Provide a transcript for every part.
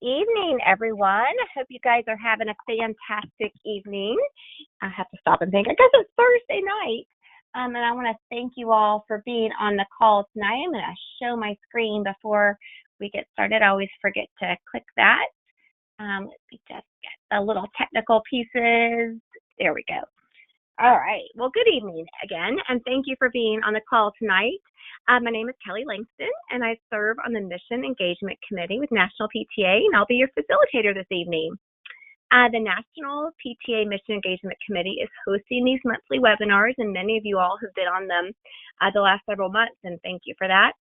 evening, everyone. Hope you guys are having a fantastic evening. I have to stop and think. I guess it's Thursday night. And I want to thank you all for being on the call tonight. I'm going to show my screen before we get started. I always forget to click that. Let me just get the little technical pieces. There we go. All right. Well, good evening again, and thank you for being on the call tonight. My name is Kelly Langston, and I serve on the Mission Engagement Committee with National PTA, and I'll be your facilitator this evening. The National PTA Mission Engagement Committee is hosting these monthly webinars, and many of you all have been on them the last several months, and thank you for that.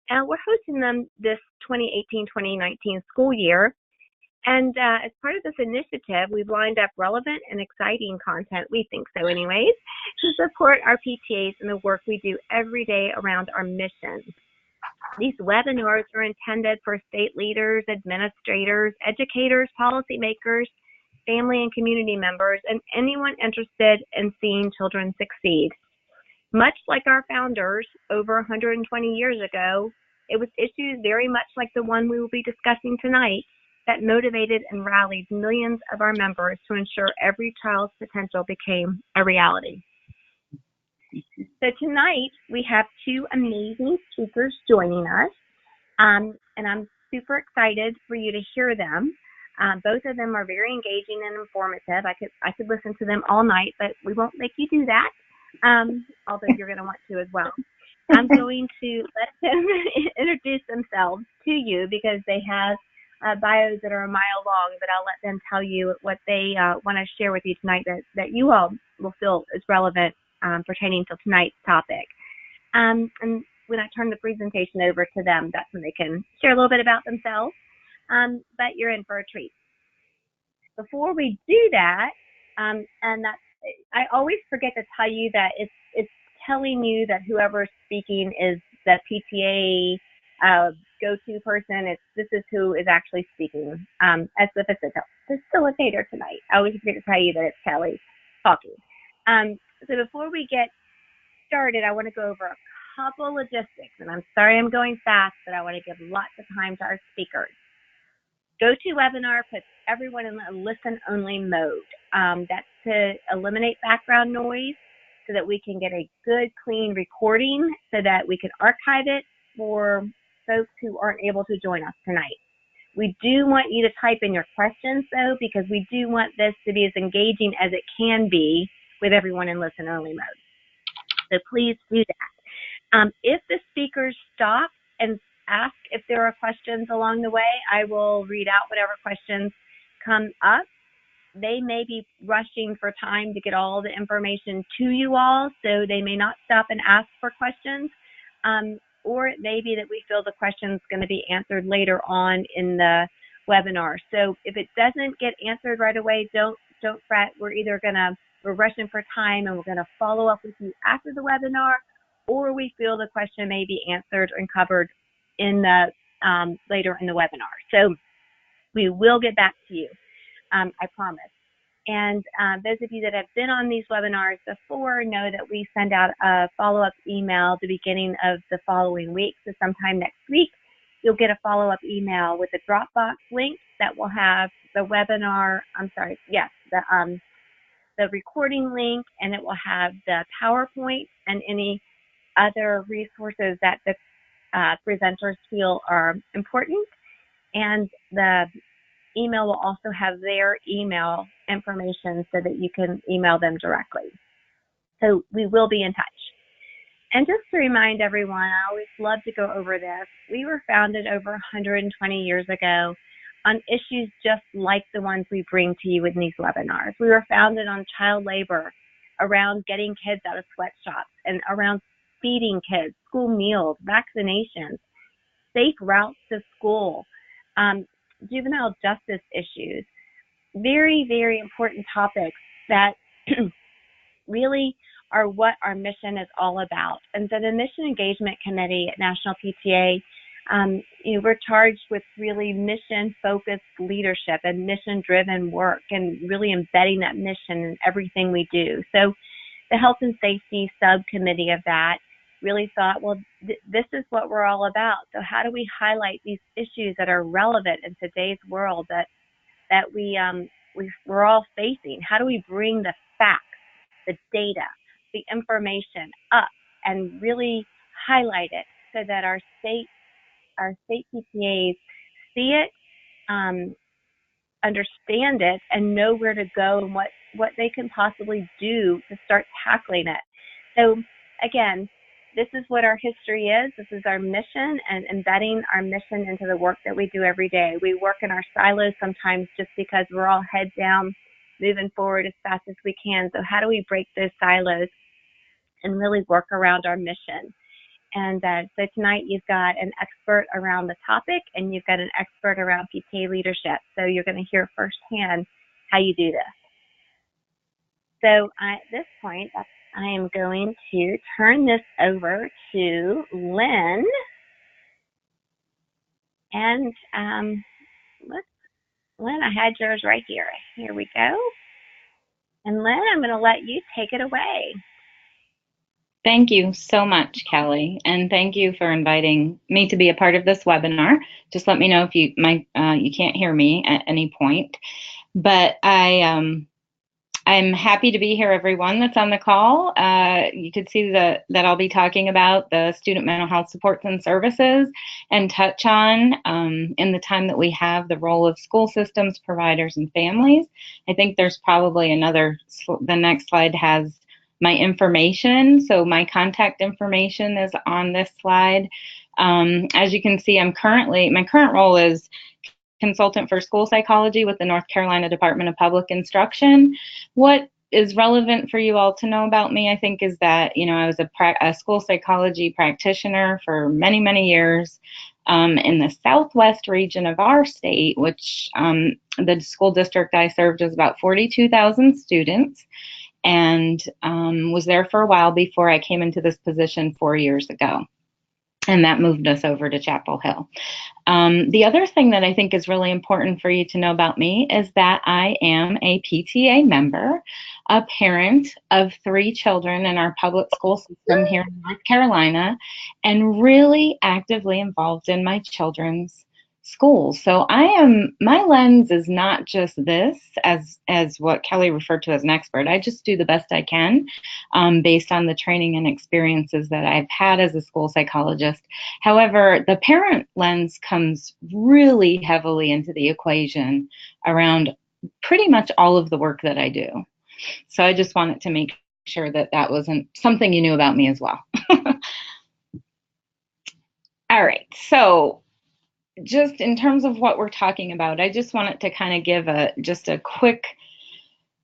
We're hosting them this 2018-2019 school year. And as part of this initiative, we've lined up relevant and exciting content, we think so anyways, to support our PTAs in the work we do every day around our mission. These webinars are intended for state leaders, administrators, educators, policymakers, family and community members, and anyone interested in seeing children succeed. Much like our founders over 120 years ago, it was issues very much like the one we will be discussing tonight that motivated and rallied millions of our members to ensure every child's potential became a reality. So tonight, we have two amazing speakers joining us, and I'm super excited for you to hear them. Both of them are very engaging and informative. I could listen to them all night, but we won't make you do that, although you're going to want to as well. I'm going to let them introduce themselves to you because they have bios that are a mile long, but I'll let them tell you what they want to share with you tonight that you all will feel is relevant pertaining to tonight's topic. And when I turn the presentation over to them, that's when they can share a little bit about themselves, but you're in for a treat. Before we do that, and that's, I always forget to tell you that it's telling you that whoever's speaking is the PTA go-to person. This is who is actually speaking as the facilitator tonight. I always forget to tell you that it's Kelly talking. So before we get started, I want to go over a couple logistics, and I'm sorry I'm going fast, but I want to give lots of time to our speakers. GoToWebinar puts everyone in a listen-only mode. That's to eliminate background noise so that we can get a good, clean recording so that we can archive it for folks who aren't able to join us tonight. We do want you to type in your questions, though, because we do want this to be as engaging as it can be with everyone in listen-only mode. So please do that. If the speakers stop and ask if there are questions along the way, I will read out whatever questions come up. They may be rushing for time to get all the information to you all, so they may not stop and ask for questions. Or it may be that we feel the question's going to be answered later on in the webinar. So if it doesn't get answered right away, don't fret. We're rushing for time and we're going to follow up with you after the webinar, or we feel the question may be answered and covered in the later in the webinar. So we will get back to you, I promise. And those of you that have been on these webinars before know that we send out a follow-up email at the beginning of the following week. So sometime next week, you'll get a follow-up email with a Dropbox link that will have the webinar, the recording link, and it will have the PowerPoint and any other resources that the presenters feel are important. And the email will also have their email information so that you can email them directly. So we will be in touch. And just to remind everyone, I always love to go over this. We were founded over 120 years ago on issues just like the ones we bring to you in these webinars. We were founded on child labor, around getting kids out of sweatshops, and around feeding kids, school meals, vaccinations, safe routes to school, juvenile justice issues. Very, very important topics that really are what our mission is all about. And so the Mission Engagement Committee at National PTA, we're charged with really mission-focused leadership and mission-driven work and really embedding that mission in everything we do. So the Health and Safety Subcommittee of that really thought, well, this is what we're all about. So how do we highlight these issues that are relevant in today's world that we're all facing? How do we bring the facts, the data, the information up and really highlight it so that our state PTAs see it, understand it, and know where to go and what they can possibly do to start tackling it. So again, this is what our history is. This is our mission, and embedding our mission into the work that we do every day. We work in our silos sometimes just because we're all head down, moving forward as fast as we can. So how do we break those silos and really work around our mission? And so tonight you've got an expert around the topic, and you've got an expert around PTA leadership. So you're going to hear firsthand how you do this. So at this point, I am going to turn this over to Lynn. And Lynn, I had yours right here. Here we go. And Lynn, I'm going to let you take it away. Thank you so much, Kelly, and thank you for inviting me to be a part of this webinar. Just let me know if you can't hear me at any point. But I'm happy to be here, everyone that's on the call. You could see that I'll be talking about the student mental health supports and services, and touch on, in the time that we have, the role of school systems, providers, and families. I think there's probably the next slide has my information. So my contact information is on this slide. As you can see, my current role is consultant for school psychology with the North Carolina Department of Public Instruction. What is relevant for you all to know about me, I think, is that, I was a school psychology practitioner for many, many years in the southwest region of our state, which the school district I served is about 42,000 students, and was there for a while before I came into this position 4 years ago. And that moved us over to Chapel Hill. The other thing that I think is really important for you to know about me is that I am a PTA member, a parent of 3 children in our public school system here in North Carolina, and really actively involved in my children's schools. So my lens is not just this, as what Kelly referred to as an expert. I just do the best I can based on the training and experiences that I've had as a school psychologist. However, the parent lens comes really heavily into the equation around pretty much all of the work that I do. So I just wanted to make sure that wasn't something you knew about me as well. All right, so just in terms of what we're talking about, I just wanted to kind of give just a quick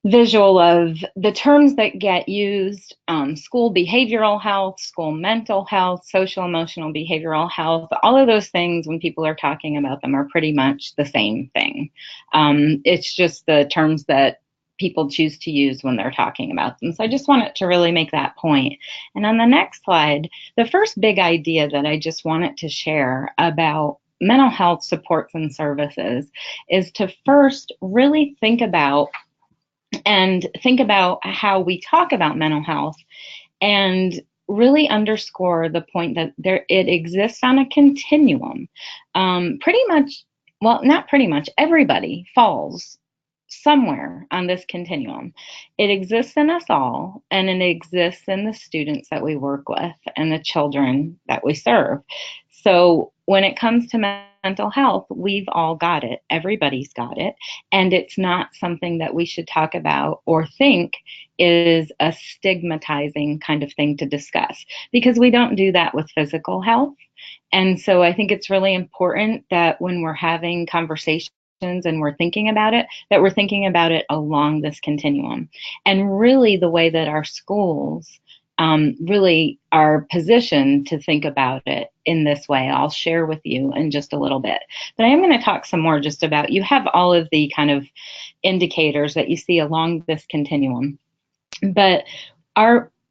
visual of the terms that get used: school behavioral health, school mental health, social emotional behavioral health. All of those things, when people are talking about them, are pretty much the same thing. It's just the terms that people choose to use when they're talking about them. So I just wanted to really make that point. And on the next slide, the first big idea that I just wanted to share about mental health supports and services is to first really think about how we talk about mental health, and really underscore the point that it exists on a continuum. Everybody falls somewhere on this continuum. It exists in us all, and it exists in the students that we work with and the children that we serve. So when it comes to mental health, we've all got it. Everybody's got it. And it's not something that we should talk about or think is a stigmatizing kind of thing to discuss, because we don't do that with physical health. And so I think it's really important that when we're having conversations and we're thinking about it, that we're thinking about it along this continuum. And really the way that our schools really are positioned to think about it in this way, I'll share with you in just a little bit. But I am going to talk some more just about, you have all of the kind of indicators that you see along this continuum. But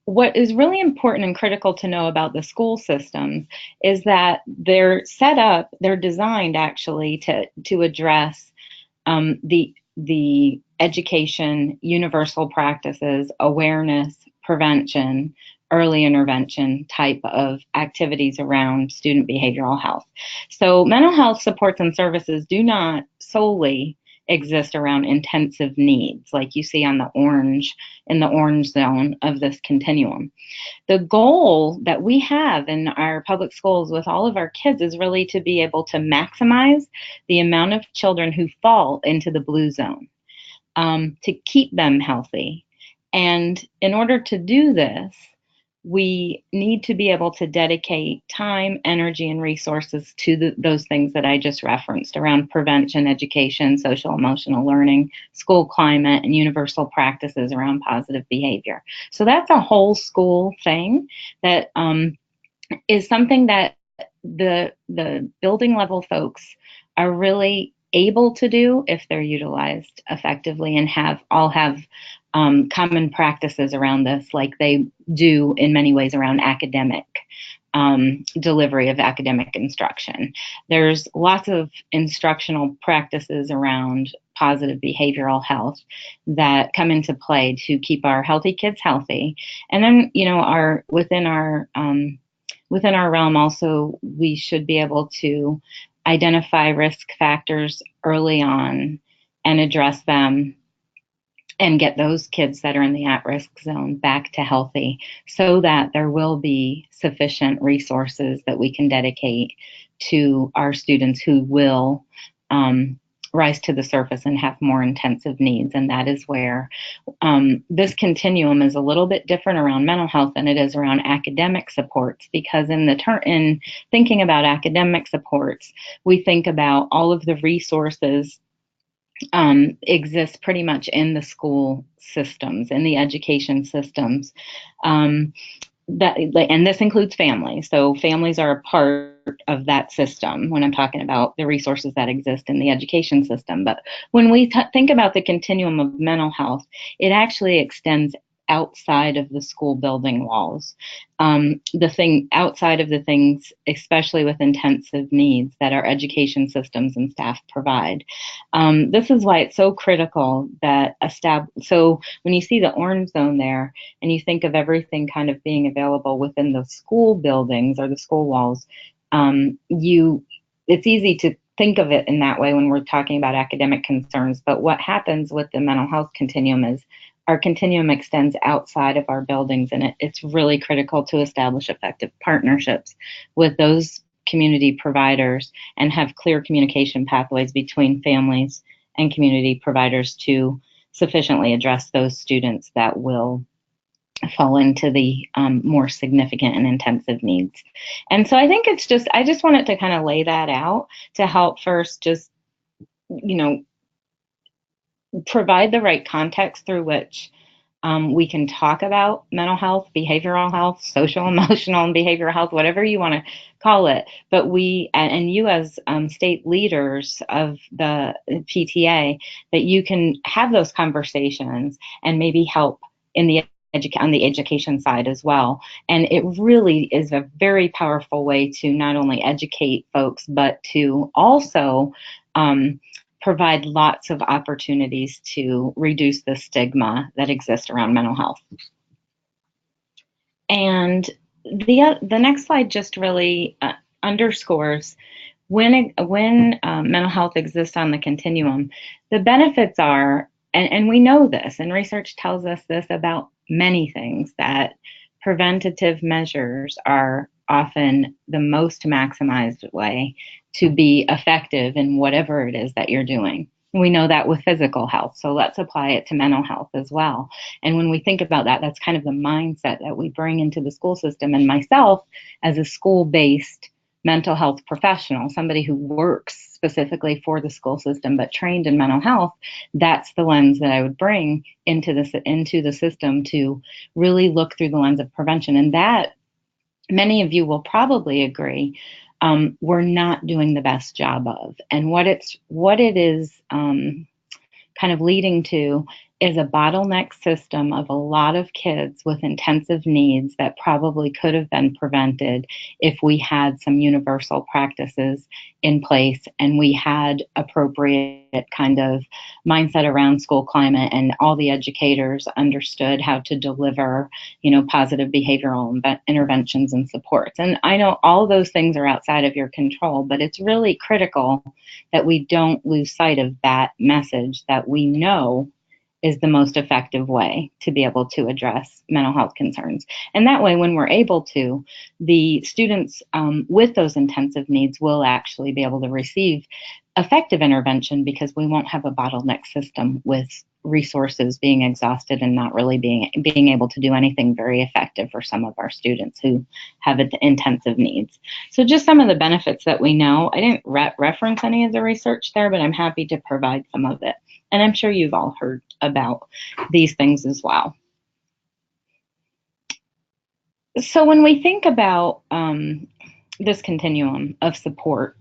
what is really important and critical to know about the school systems is that they're designed actually to address the education, universal practices, awareness, prevention, early intervention type of activities around student behavioral health. So mental health supports and services do not solely exist around intensive needs like you see on the orange in the orange zone of this continuum. The goal that we have in our public schools with all of our kids is really to be able to maximize the amount of children who fall into the blue zone, to keep them healthy. And in order to do this, we need to be able to dedicate time, energy, and resources to those things that I just referenced around prevention, education, social emotional learning, school climate, and universal practices around positive behavior. So that's a whole school thing that is something that the building level folks are really able to do if they're utilized effectively and have common practices around this, like they do in many ways around academic delivery of academic instruction. There's lots of instructional practices around positive behavioral health that come into play to keep our healthy kids healthy. And then, within our realm also, we should be able to identify risk factors early on and address them and get those kids that are in the at-risk zone back to healthy so that there will be sufficient resources that we can dedicate to our students who will rise to the surface and have more intensive needs. And that is where this continuum is a little bit different around mental health than it is around academic supports, because in thinking about academic supports, we think about all of the resources exist pretty much in the school systems, in the education systems. And this includes families. So families are a part of that system when I'm talking about the resources that exist in the education system. But when we think about the continuum of mental health, it actually extends outside of the school building walls. The thing outside of the things, especially with intensive needs that our education systems and staff provide. This is why it's so critical that so when you see the orange zone there and you think of everything kind of being available within the school buildings or the school walls, it's easy to think of it in that way when we're talking about academic concerns. But what happens with the mental health continuum is our continuum extends outside of our buildings, and it's really critical to establish effective partnerships with those community providers and have clear communication pathways between families and community providers to sufficiently address those students that will fall into the more significant and intensive needs. And so I think I just wanted to kind of lay that out to help first just, provide the right context through which we can talk about mental health, behavioral health, social, emotional, and behavioral health, whatever you want to call it. But we, and you as state leaders of the PTA, that you can have those conversations and maybe help in on the education side as well. And it really is a very powerful way to not only educate folks, but to also provide lots of opportunities to reduce the stigma that exists around mental health. And the next slide just really underscores when mental health exists on the continuum, the benefits are, and we know this, and research tells us this about many things, that preventative measures are often the most maximized way to be effective in whatever it is that you're doing. We know that with physical health, so let's apply it to mental health as well. And when we think about that, that's kind of the mindset that we bring into the school system. And myself, as a school-based mental health professional, somebody who works specifically for the school system but trained in mental health, that's the lens that I would bring into the system to really look through the lens of prevention. And that, many of you will probably agree, we're not doing the best job of. And what it is kind of leading to is a bottleneck system of a lot of kids with intensive needs that probably could have been prevented if we had some universal practices in place and we had appropriate kind of mindset around school climate, and all the educators understood how to deliver, positive behavioral interventions and supports. And I know all those things are outside of your control, but it's really critical that we don't lose sight of that message that we know is the most effective way to be able to address mental health concerns. And that way, when we're able to, the students with those intensive needs will actually be able to receive effective intervention, because we won't have a bottleneck system with resources being exhausted and not really being able to do anything very effective for some of our students who have intensive needs. So just some of the benefits that we know. I didn't reference any of the research there, but I'm happy to provide some of it. And I'm sure you've all heard about these things as well. So when we think about this continuum of support,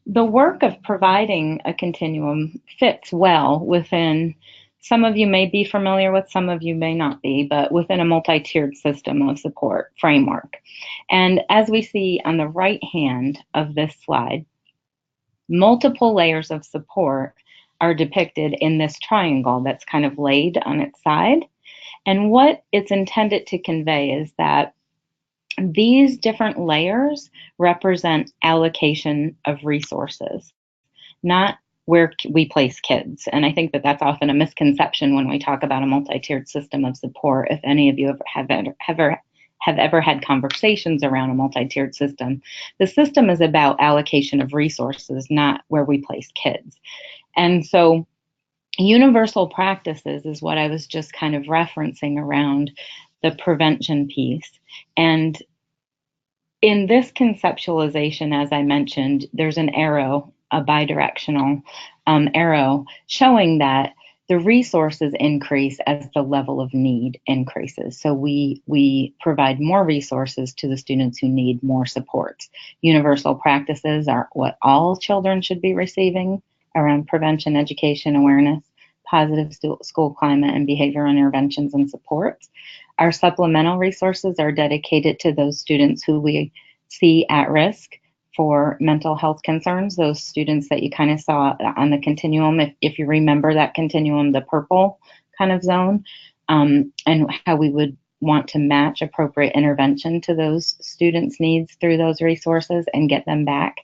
the work of providing a continuum fits well within, some of you may be familiar with, some of you may not be, but within a multi-tiered system of support framework. And as we see on the right hand of this slide, multiple layers of support are depicted in this triangle that's kind of laid on its side. And what it's intended to convey is that these different layers represent allocation of resources, not where we place kids. And I think that that's often a misconception when we talk about a multi-tiered system of support. If any of you have ever had conversations around a multi-tiered system, the system is about allocation of resources, not where we place kids. And so universal practices is what I was just kind of referencing around the prevention piece. And in this conceptualization, as I mentioned, there's an arrow, a bidirectional arrow, showing that the resources increase as the level of need increases. So we provide more resources to the students who need more supports. Universal practices are what all children should be receiving around prevention, education, awareness, positive school climate, and behavioral interventions and supports. Our supplemental resources are dedicated to those students who we see at risk for mental health concerns, those students that you kind of saw on the continuum, if you remember that continuum, the purple kind of zone, and how we would want to match appropriate intervention to those students' needs through those resources and get them back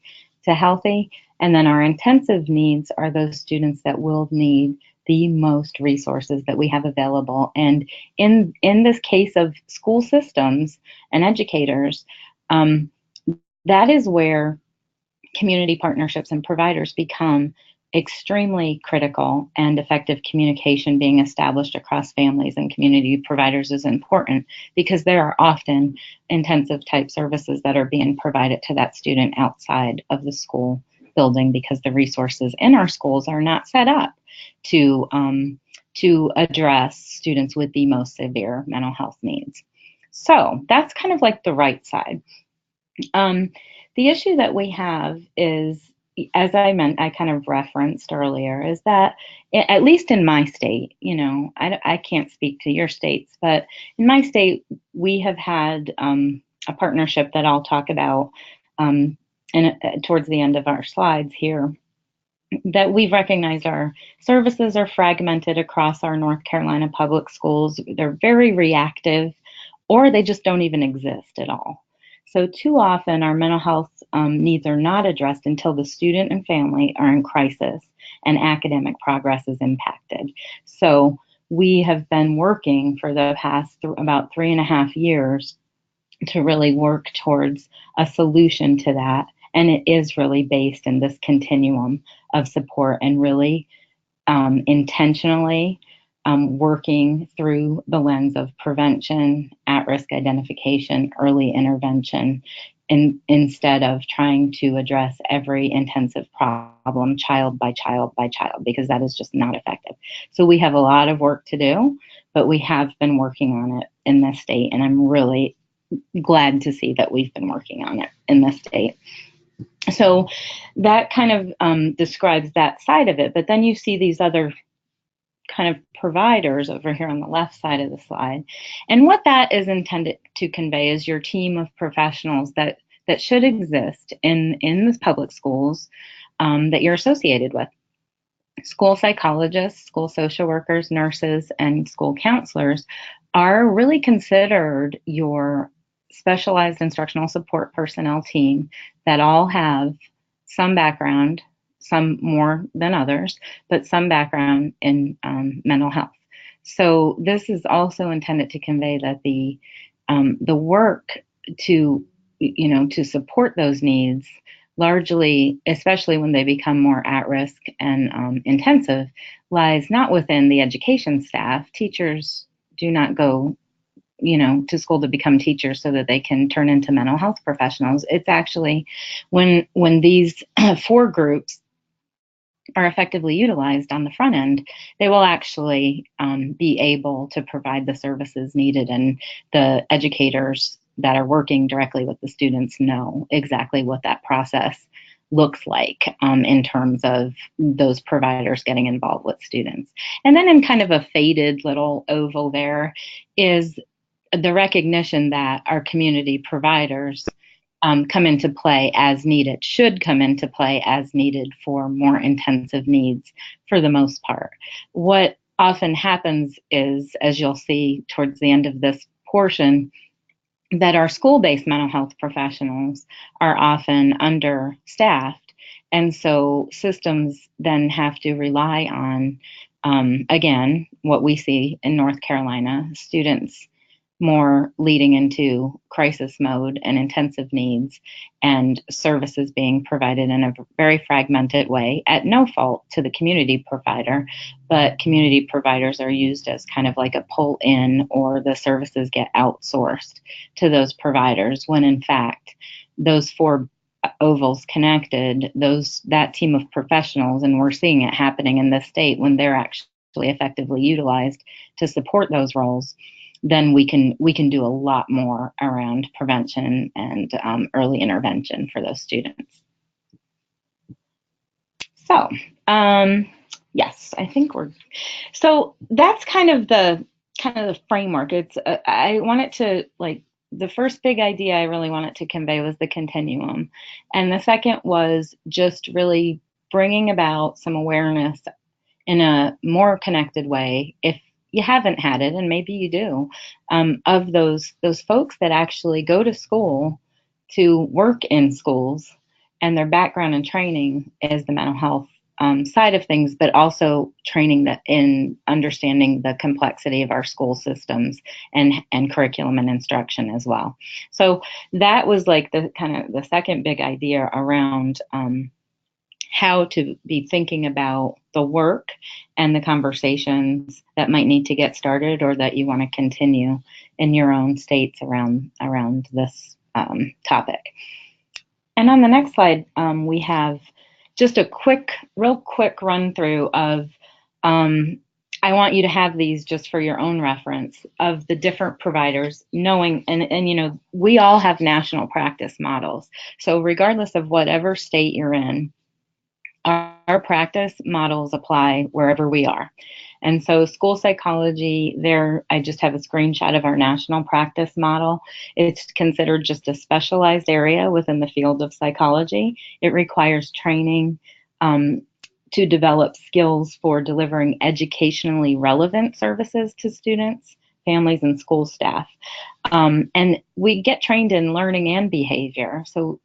to healthy. And then our intensive needs are those students that will need the most resources that we have available. And in this case of school systems and educators, that is where community partnerships and providers become extremely critical, and effective communication being established across families and community providers is important, because there are often intensive type services that are being provided to that student outside of the school building, because the resources in our schools are not set up to address students with the most severe mental health needs. So that's kind of like the right side. The issue that we have is, as I kind of referenced earlier, is that at least in my state, I can't speak to your states, but in my state, we have had a partnership that I'll talk about towards the end of our slides here, that we've recognized our services are fragmented across our North Carolina public schools. They're very reactive, or they just don't even exist at all. So too often our mental health needs are not addressed until the student and family are in crisis and academic progress is impacted. So we have been working for the past about 3.5 years to really work towards a solution to that. And it is really based in this continuum of support, and really intentionally working through the lens of prevention, at-risk identification, early intervention, instead of trying to address every intensive problem child by child by child, because that is just not effective. So we have a lot of work to do, but we have been working on it in this state, and I'm really glad to see that we've been working on it in this state. So that kind of describes that side of it. But then you see these other kind of providers over here on the left side of the slide. And what that is intended to convey is your team of professionals that should exist in the public schools that you're associated with. School psychologists, school social workers, nurses, and school counselors are really considered your specialized instructional support personnel team that all have some background, some more than others, but some background in mental health. So this is also intended to convey that the work to support those needs largely, especially when they become more at risk and intensive, lies not within the education staff. Teachers do not go, to school to become teachers so that they can turn into mental health professionals. It's actually when these four groups are effectively utilized on the front end, they will actually be able to provide the services needed, and the educators that are working directly with the students know exactly what that process looks like in terms of those providers getting involved with students. And then in kind of a faded little oval there is the recognition that our community providers come into play as needed, should come into play as needed for more intensive needs for the most part. What often happens is, as you'll see towards the end of this portion, that our school-based mental health professionals are often understaffed. And so systems then have to rely on, again, what we see in North Carolina, students more leading into crisis mode and intensive needs, and services being provided in a very fragmented way at no fault to the community provider, but community providers are used as kind of like a pull in, or the services get outsourced to those providers, when in fact those four ovals connected, that team of professionals, and we're seeing it happening in this state when they're actually effectively utilized to support those roles, then we can do a lot more around prevention and early intervention for those students. So yes, I think so that's kind of the framework. It's I wanted to, like, the first big idea I really wanted to convey was the continuum, and the second was just really bringing about some awareness in a more connected way, if you haven't had it, and maybe you do, of those folks that actually go to school to work in schools, and their background and training is the mental health side of things, but also training that in understanding the complexity of our school systems and curriculum and instruction as well. So that was like the kind of the second big idea around how to be thinking about the work and the conversations that might need to get started, or that you want to continue in your own states around this topic. And on the next slide, we have just a real quick run through of, I want you to have these just for your own reference, of the different providers, knowing, and we all have national practice models. So regardless of whatever state you're in, our practice models apply wherever we are. And so school psychology, there, I just have a screenshot of our national practice model. It's considered just a specialized area within the field of psychology. It requires training to develop skills for delivering educationally relevant services to students, families, and school staff. And we get trained in learning and behavior, so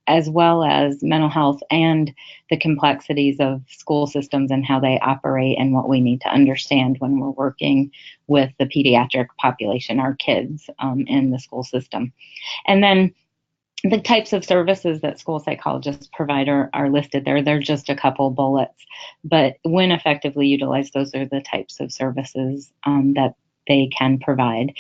as well as mental health and the complexities of school systems and how they operate, and what we need to understand when we're working with the pediatric population, our kids in the school system. And then the types of services that school psychologists provide are listed there. They're just a couple bullets, but when effectively utilized, those are the types of services that they can provide.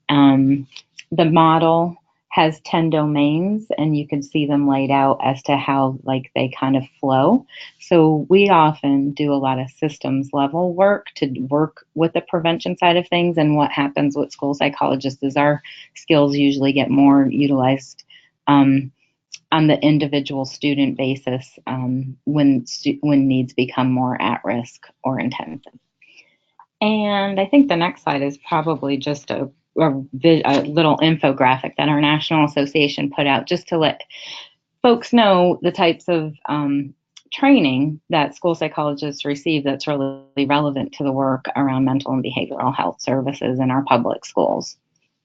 The model has 10 domains, and you can see them laid out as to how they kind of flow. So we often do a lot of systems level work to work with the prevention side of things. And what happens with school psychologists is our skills usually get more utilized on the individual student basis when needs become more at risk or intensive. And I think the next slide is probably just a little infographic that our National Association put out just to let folks know the types of training that school psychologists receive that's really relevant to the work around mental and behavioral health services in our public schools.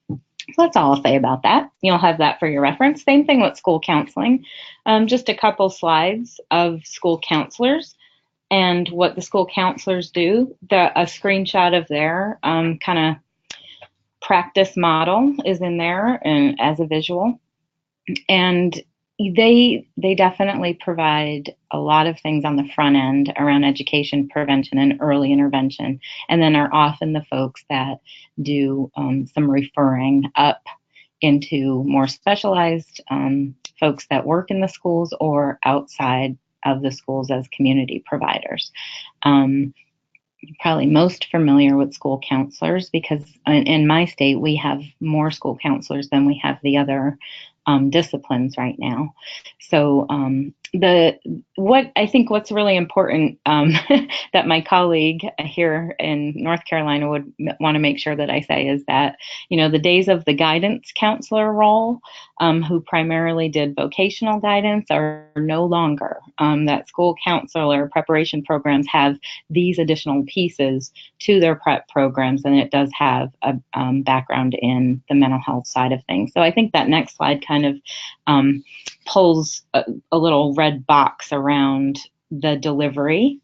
So that's all I'll say about that. You'll have that for your reference. Same thing with school counseling. Just a couple slides of school counselors and what the school counselors do. A screenshot of their kind of practice model is in there and as a visual. And they definitely provide a lot of things on the front end around education, prevention, and early intervention, and then are often the folks that do some referring up into more specialized folks that work in the schools or outside of the schools as community providers. Probably most familiar with school counselors because in my state we have more school counselors than we have the other disciplines right now. So what I think what's really important that my colleague here in North Carolina would want to make sure that I say is that, the days of the guidance counselor role, who primarily did vocational guidance, are no longer. That school counselor preparation programs have these additional pieces to their prep programs, and it does have a background in the mental health side of things. So I think that next slide kind of pulls a little red box around the delivery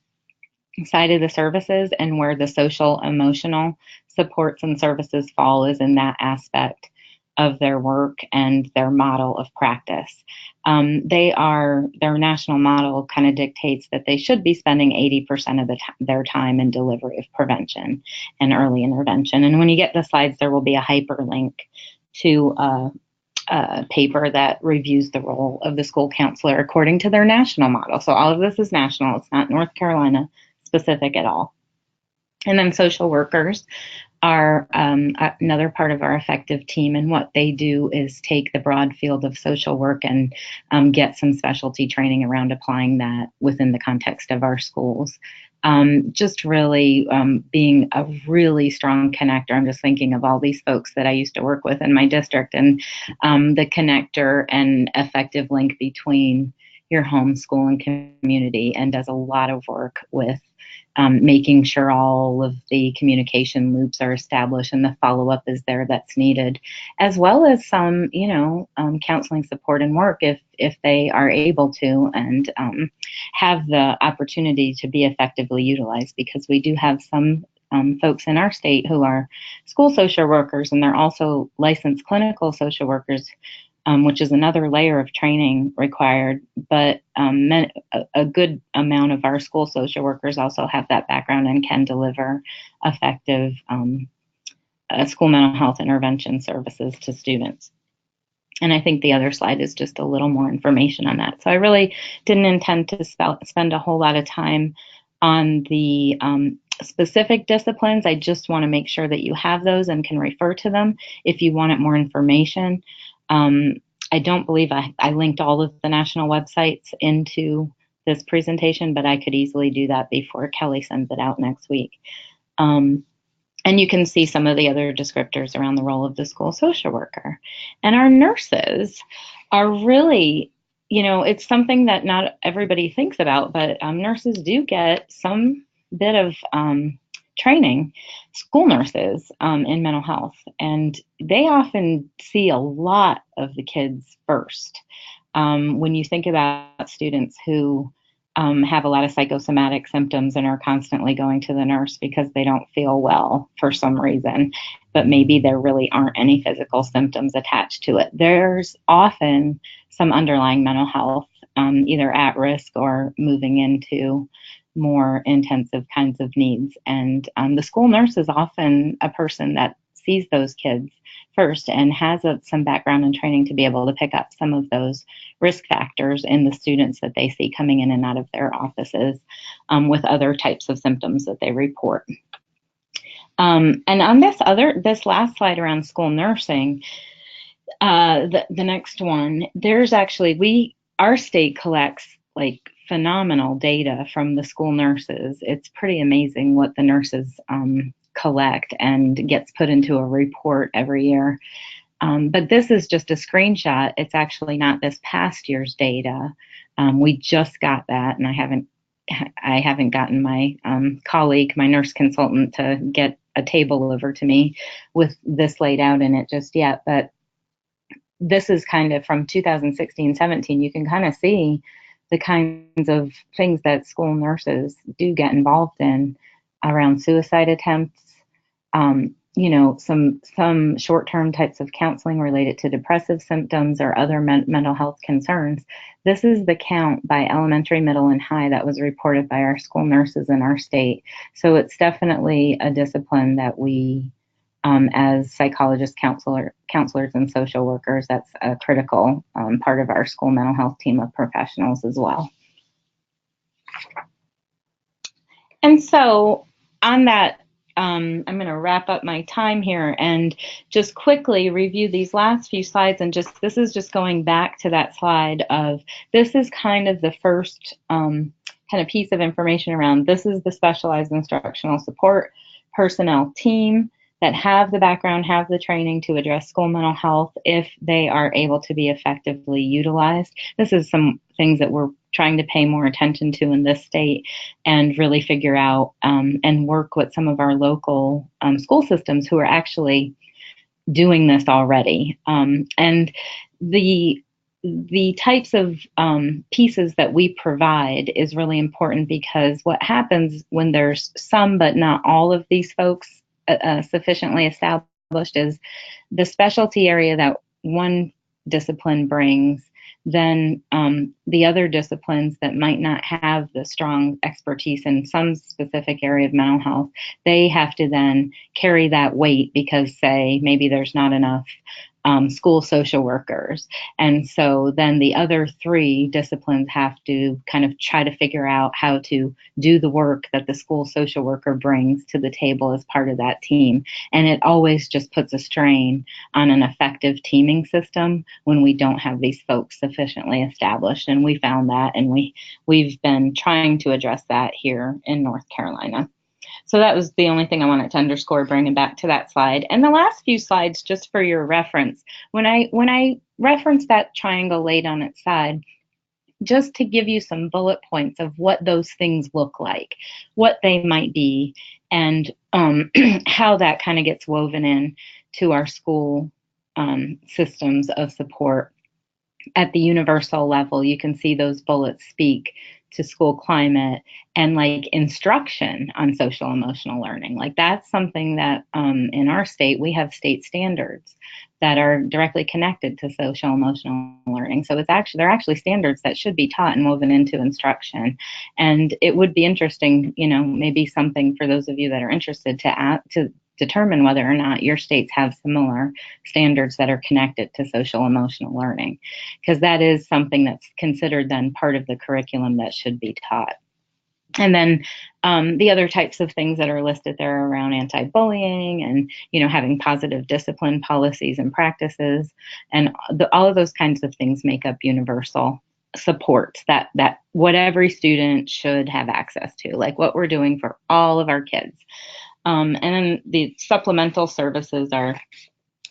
side of the services, and where the social emotional supports and services fall is in that aspect of their work and their model of practice. Their national model kind of dictates that they should be spending 80% of their time in delivery of prevention and early intervention. And when you get the slides, there will be a hyperlink to a paper that reviews the role of the school counselor according to their national model. So all of this is national. It's not North Carolina specific at all. And then social workers are another part of our effective team, and what they do is take the broad field of social work and get some specialty training around applying that within the context of our schools. Just really being a really strong connector. I'm just thinking of all these folks that I used to work with in my district, and the connector and effective link between your home, school, and community, and does a lot of work with making sure all of the communication loops are established and the follow-up is there that's needed, as well as some, counseling support and work if they are able to and have the opportunity to be effectively utilized, because we do have some folks in our state who are school social workers, and they're also licensed clinical social workers, which is another layer of training required. But a good amount of our school social workers also have that background and can deliver effective school mental health intervention services to students. And I think the other slide is just a little more information on that. So I really didn't intend to spend a whole lot of time on the specific disciplines. I just want to make sure that you have those and can refer to them if you wanted more information. I don't believe I linked all of the national websites into this presentation, but I could easily do that before Kelly sends it out next week. And you can see some of the other descriptors around the role of the school social worker. And our nurses are really, it's something that not everybody thinks about, but nurses do get some bit of training, school nurses in mental health, and they often see a lot of the kids first. When you think about students who have a lot of psychosomatic symptoms and are constantly going to the nurse because they don't feel well for some reason, but maybe there really aren't any physical symptoms attached to it, there's often some underlying mental health, either at risk or moving into more intensive kinds of needs. And the school nurse is often a person that sees those kids first and has some background and training to be able to pick up some of those risk factors in the students that they see coming in and out of their offices with other types of symptoms that they report. And on this last slide around school nursing, the next one, there's actually, our state collects phenomenal data from the school nurses. It's pretty amazing what the nurses collect and gets put into a report every year. But this is just a screenshot. It's actually not this past year's data. We just got that, and I haven't gotten my colleague, my nurse consultant, to get a table over to me with this laid out in it just yet. But this is kind of from 2016-17. You can kind of see the kinds of things that school nurses do get involved in around suicide attempts, some short-term types of counseling related to depressive symptoms or other mental health concerns. This is the count by elementary, middle, and high that was reported by our school nurses in our state. So it's definitely a discipline that we, as psychologists, counselors, and social workers, that's a critical part of our school mental health team of professionals as well. And so on that, I'm going to wrap up my time here and just quickly review these last few slides. And this is just going back to that slide of, this is kind of the first kind of piece of information around, this is the specialized instructional support personnel team that have the background, have the training to address school mental health if they are able to be effectively utilized. This is some things that we're trying to pay more attention to in this state and really figure out and work with some of our local school systems who are actually doing this already. And the types of pieces that we provide is really important, because what happens when there's some but not all of these folks sufficiently established is the specialty area that one discipline brings, then the other disciplines that might not have the strong expertise in some specific area of mental health, they have to then carry that weight because, say, maybe there's not enough school social workers. And so then the other three disciplines have to kind of try to figure out how to do the work that the school social worker brings to the table as part of that team. And it always just puts a strain on an effective teaming system when we don't have these folks sufficiently established. And we found that, and we've been trying to address that here in North Carolina. So that was the only thing I wanted to underscore, bringing back to that slide. And the last few slides, just for your reference, when I reference that triangle laid on its side, just to give you some bullet points of what those things look like, what they might be, and how that kind of gets woven in to our school systems of support. At the universal level, you can see those bullets speak to school climate and like instruction on social emotional learning. Like that's something that in our state, we have state standards that are directly connected to social emotional learning. So they're actually standards that should be taught and woven into instruction. And it would be interesting, maybe something for those of you that are interested to determine whether or not your states have similar standards that are connected to social emotional learning, because that is something that's considered then part of the curriculum that should be taught. And then the other types of things that are listed there around anti-bullying and, having positive discipline policies and practices, and all of those kinds of things make up universal supports that what every student should have access to, like what we're doing for all of our kids. And then the supplemental services are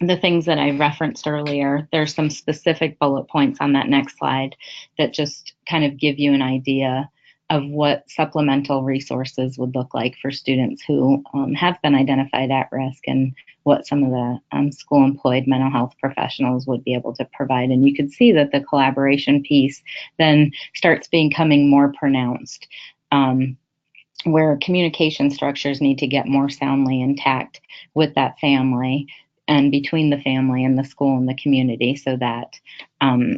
the things that I referenced earlier. There's some specific bullet points on that next slide that just kind of give you an idea of what supplemental resources would look like for students who have been identified at risk, and what some of the school employed mental health professionals would be able to provide. And you can see that the collaboration piece then starts becoming more pronounced, where communication structures need to get more soundly intact with that family and between the family and the school and the community, so that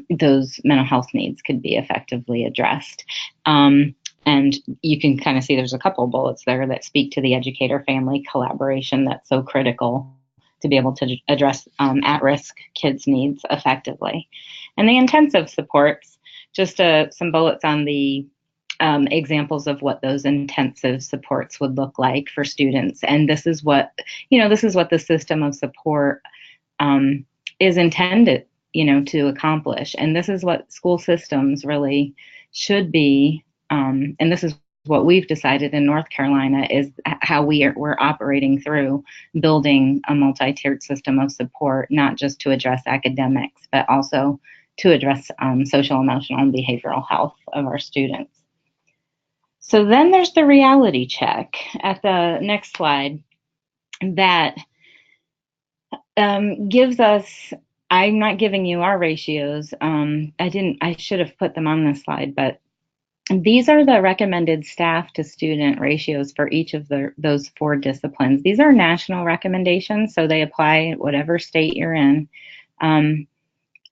those mental health needs could be effectively addressed. And you can kind of see there's a couple bullets there that speak to the educator-family collaboration that's so critical to be able to address at-risk kids' needs effectively. And the intensive supports, just some bullets on the examples of what those intensive supports would look like for students. And this is what the system of support is intended, to accomplish. And this is what school systems really should be. And this is what we've decided in North Carolina is how we're operating through building a multi-tiered system of support, not just to address academics, but also to address social, emotional, and behavioral health of our students. So then there's the reality check at the next slide that gives us, I'm not giving you our ratios. I should have put them on this slide, but these are the recommended staff to student ratios for each of those 4 disciplines. These are national recommendations, so they apply whatever state you're in.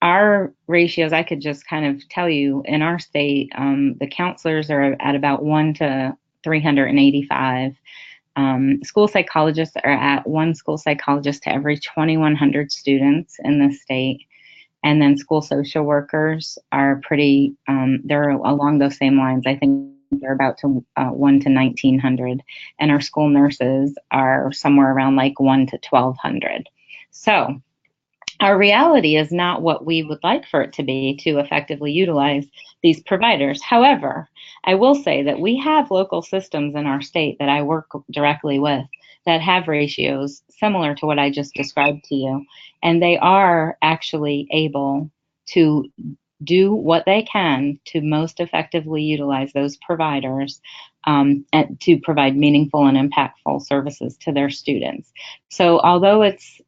Our ratios, I could just kind of tell you, in our state, the counselors are at about 1 to 385. School psychologists are at 1 school psychologist to every 2,100 students in the state. And then school social workers are pretty, they're along those same lines. I think they're about 1 to 1,900. And our school nurses are somewhere around like 1 to 1,200. So our reality is not what we would like for it to be to effectively utilize these providers. However, I will say that we have local systems in our state that I work directly with that have ratios similar to what I just described to you, and they are actually able to do what they can to most effectively utilize those providers and to provide meaningful and impactful services to their students. So although it's,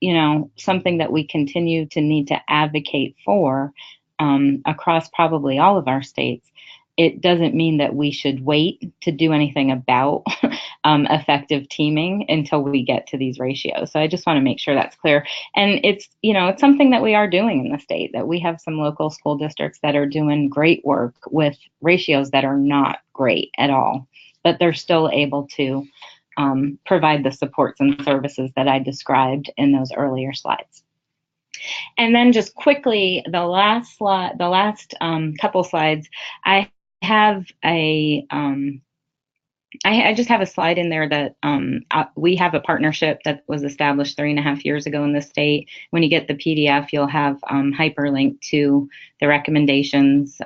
something that we continue to need to advocate for across probably all of our states, it doesn't mean that we should wait to do anything about effective teaming until we get to these ratios. So I just want to make sure that's clear. And it's, it's something that we are doing in the state, that we have some local school districts that are doing great work with ratios that are not great at all, but they're still able to provide the supports and services that I described in those earlier slides. And then just quickly, the last couple slides, I have I just have a slide in there that we have a partnership that was established 3.5 years ago in the state. When you get the PDF, you'll have hyperlink to the recommendations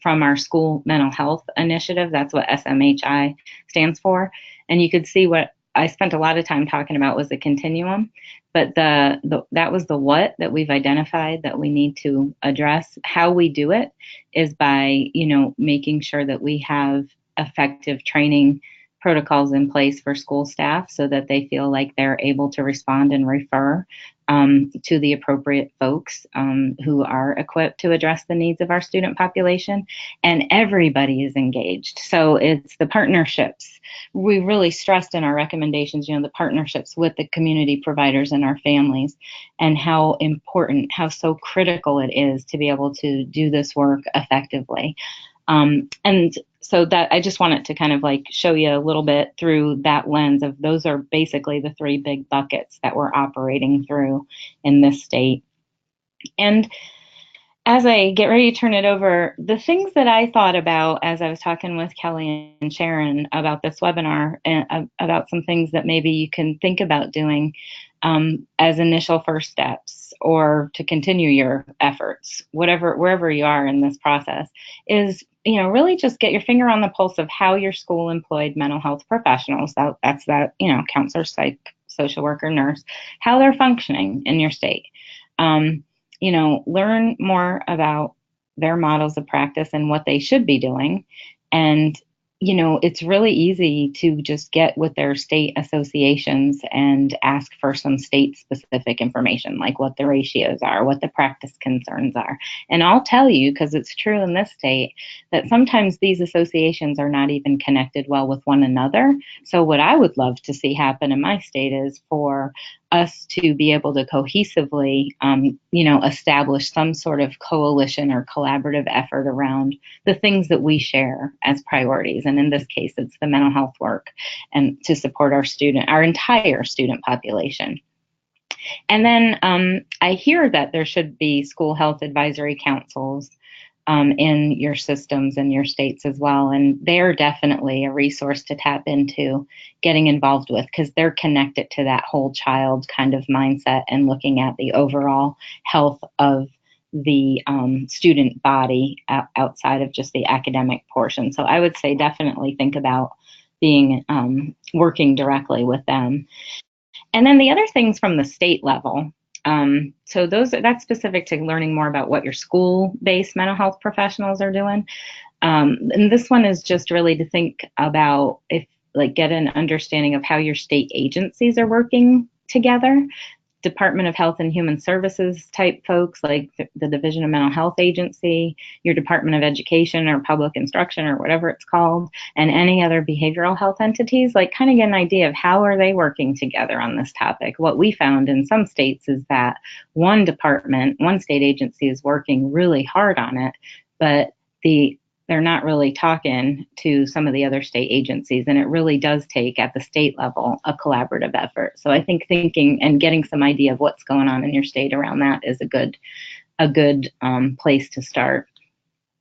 from our school mental health initiative. That's what SMHI stands for. And you could see what I spent a lot of time talking about was the continuum, but that was the what that we've identified that we need to address. How we do it is by, making sure that we have effective training protocols in place for school staff so that they feel like they're able to respond and refer to the appropriate folks who are equipped to address the needs of our student population. And everybody is engaged. So it's the partnerships. We really stressed in our recommendations, the partnerships with the community providers and our families, and how important, how so critical it is to be able to do this work effectively. And so that I just wanted to kind of like show you a little bit through that lens of those are basically the 3 big buckets that we're operating through in this state. And as I get ready to turn it over, the things that I thought about as I was talking with Kelly and Sharon about this webinar and about some things that maybe you can think about doing as initial first steps or to continue your efforts, wherever you are in this process, is really just get your finger on the pulse of how your school employed mental health professionals, that's counselor, psych, social worker, nurse, how they're functioning in your state. Learn more about their models of practice and what they should be doing. And it's really easy to just get with their state associations and ask for some state-specific information, like what the ratios are, what the practice concerns are. And I'll tell you, because it's true in this state, that sometimes these associations are not even connected well with one another. So what I would love to see happen in my state is for us to be able to cohesively, establish some sort of coalition or collaborative effort around the things that we share as priorities. And in this case, it's the mental health work and to support our entire student population. And then I hear that there should be school health advisory councils in your systems and your states as well. And they're definitely a resource to tap into getting involved with, because they're connected to that whole child kind of mindset and looking at the overall health of the student body outside of just the academic portion. So I would say definitely think about being working directly with them. And then the other things from the state level. So that's specific to learning more about what your school-based mental health professionals are doing. And this one is just really to think about get an understanding of how your state agencies are working together. Department of Health and Human Services type folks, like the Division of Mental Health Agency, your Department of Education or Public Instruction or whatever it's called, and any other behavioral health entities, kind of get an idea of how are they working together on this topic. What we found in some states is that one state agency is working really hard on it, but they're not really talking to some of the other state agencies, and it really does take, at the state level, a collaborative effort. So I think thinking and getting some idea of what's going on in your state around that is a good place to start.